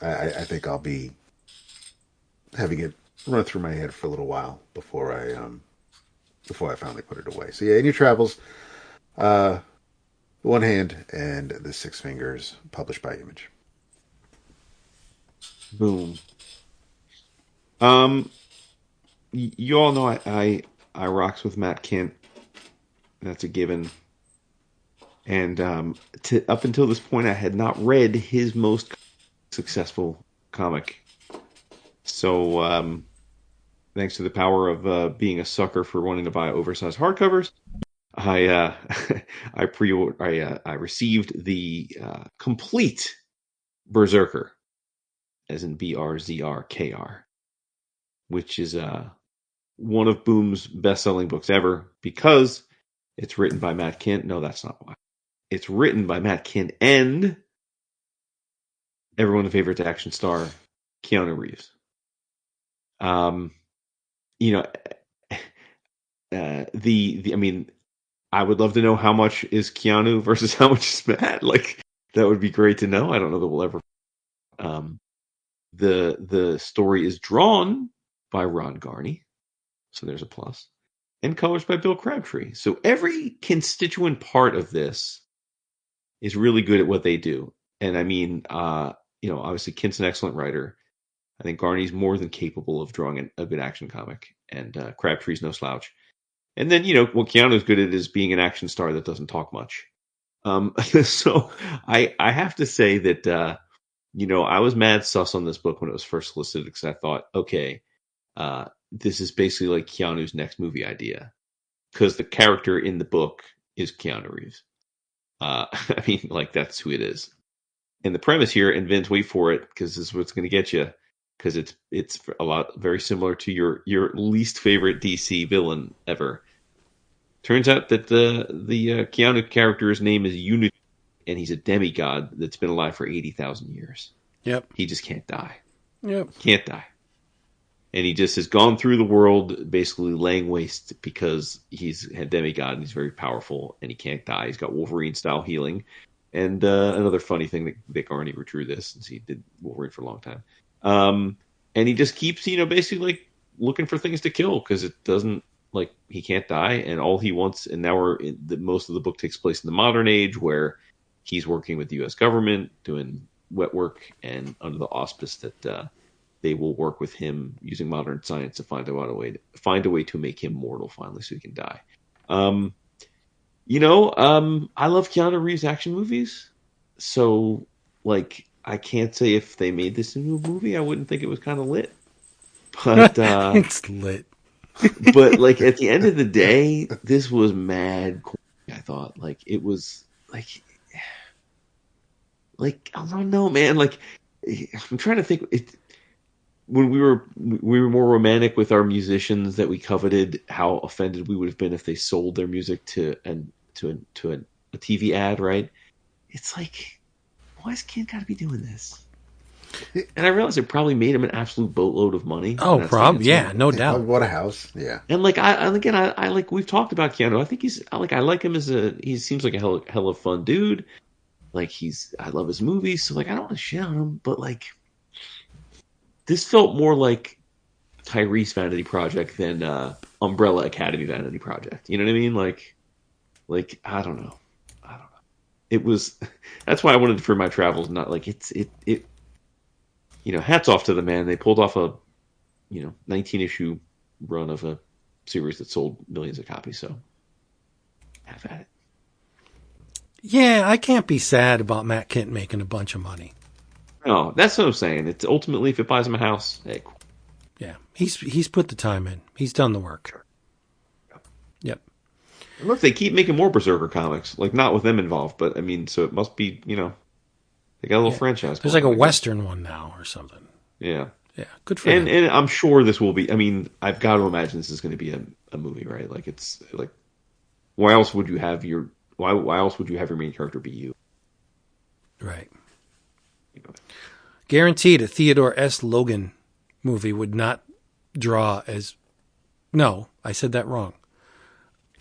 I think I'll be having it run through my head for a little while before I finally put it away. So yeah, in your travels, One Hand and the Six Fingers, published by Image. boom. You all know I rocks with Matt Kindt. That's a given. And up until this point, I had not read his most successful comic. So thanks to the power of being a sucker for wanting to buy oversized hardcovers, I I received the complete Brzrkr, as in Brzrkr, which is one of Boom's best-selling books ever because it's written by Matt Kindt. No, that's not why. It's written by Matt Kindt and everyone's favorite action star, Keanu Reeves. You know, I mean, I would love to know how much is Keanu versus how much is Matt. Like, that would be great to know. I don't know that we'll ever. The story is drawn by Ron Garney, so there's a plus, and colors by Bill Crabtree. So every constituent part of this is really good at what they do. And I mean, obviously Kindt's an excellent writer. I think Garney's more than capable of drawing a good action comic, and Crabtree's no slouch. And then, what Keanu's good at is being an action star that doesn't talk much. So I have to say that I was mad sus on this book when it was first listed because I thought, okay, this is basically like Keanu's next movie idea because the character in the book is Keanu Reeves. I mean, like that's who it is. And the premise here, and Vince, wait for it because this is what's going to get you, because it's a lot very similar to your least favorite DC villain ever. Turns out that the Keanu character's name is Unity, and he's a demigod that's been alive for 80,000 years. Yep. He just can't die. Yep. Can't die. And he just has gone through the world basically laying waste because he's a demigod and he's very powerful and he can't die. He's got Wolverine-style healing. And another funny thing that Vic Arney drew this, since he did Wolverine for a long time. And he just keeps, basically like looking for things to kill because it doesn't, like, he can't die. And all he wants, and now most of the book takes place in the modern age where he's working with the U.S. government, doing wet work, and under the auspice that they will work with him using modern science to find a way to make him mortal finally, so he can die. I love Keanu Reeves action movies, so like I can't say if they made this into a movie, I wouldn't think it was kind of lit. But it's lit. But like at the end of the day, this was mad. I thought like it was like I don't know, man. Like I'm trying to think. When we were more romantic with our musicians that we coveted, how offended we would have been if they sold their music to a TV ad, right? It's like, why is Kindt got to be doing this? And I realized it probably made him an absolute boatload of money. Oh, probably, yeah, no doubt. What a house, yeah. And like I like we've talked about Keanu. I think I like him he seems like a hell of fun dude. Like I love his movies, so like I don't want to shit on him, but like. This felt more like Tyrese Vanity Project than Umbrella Academy Vanity Project. You know what I mean? Like I don't know. It was. That's why I wanted for my travels. Not like it. Hats off to the man. They pulled off a 19-issue run of a series that sold millions of copies. So have at it. Yeah, I can't be sad about Matt Kindt making a bunch of money. No, that's what I'm saying. It's ultimately, if it buys him a house, hey, cool. Yeah, he's put the time in. He's done the work. Yep. And look, they keep making more Brzrkr comics. Like, not with them involved, but I mean, so it must be, they got a little franchise. There's like a Western one now or something. Yeah. Yeah, good for him. And I'm sure this will be, I mean, I've got to imagine this is going to be a movie, right? Like, it's like, why else would you have your main character be you? Right. Guaranteed a Theodore S. Logan movie would not draw as... No, I said that wrong.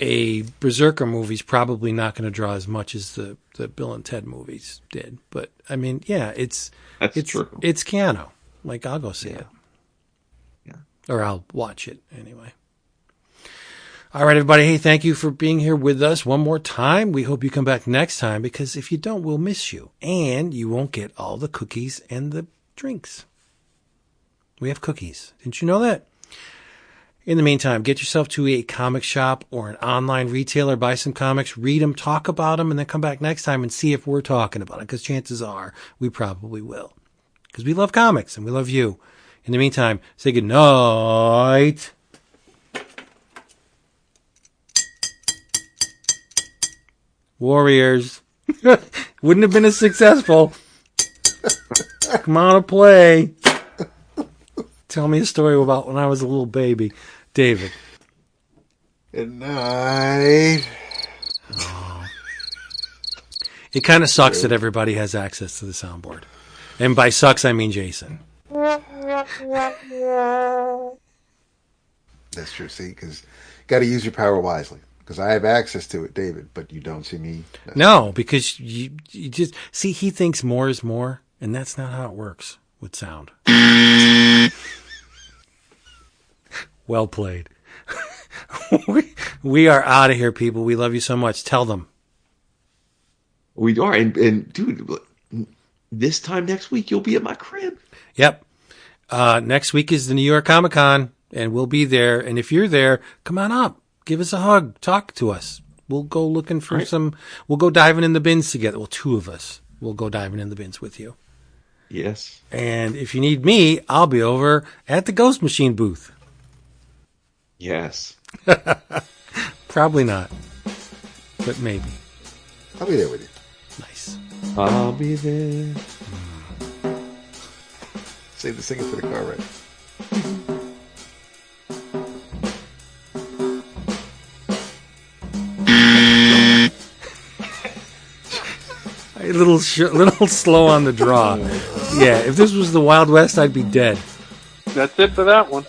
A Brzrkr movie's probably not going to draw as much as the Bill and Ted movies did. But, I mean, yeah, it's true. It's Keanu. Like, I'll go see it. Yeah. Or I'll watch it anyway. All right, everybody. Hey, thank you for being here with us one more time. We hope you come back next time, because if you don't, we'll miss you. And you won't get all the cookies and the drinks. We have cookies. Didn't you know that? In the meantime, get yourself to a comic shop or an online retailer, buy some comics, read them, talk about them, and then come back next time and see if we're talking about it, because chances are we probably will. Because we love comics and we love you. In the meantime, say good night. Warriors. Wouldn't have been as successful. Come on to play. Tell me a story about when I was a little baby. David. Good night. Oh. It kind of sucks that everybody has access to the soundboard. And by sucks, I mean Jason. That's true, see, because you got to use your power wisely. Because I have access to it, David, but you don't see me. No, because you just... See, he thinks more is more, and that's not how it works with sound. Well played. We are out of here, people. We love you so much. Tell them. We are. And dude, this time next week, you'll be at my crib. Yep. Next week is the New York Comic Con, and we'll be there. And if you're there, come on up. Give us a hug. Talk to us. We'll go looking for some... We'll go diving in the bins together. Well, two of us. We'll go diving in the bins with you. Yes. And if you need me, I'll be over at the Ghost Machine booth. Yes. Probably not, but maybe. I'll be there with you. Nice. I'll be there. Save the singing for the car ride. A little slow on the draw. Yeah, if this was the Wild West, I'd be dead. That's it for that one.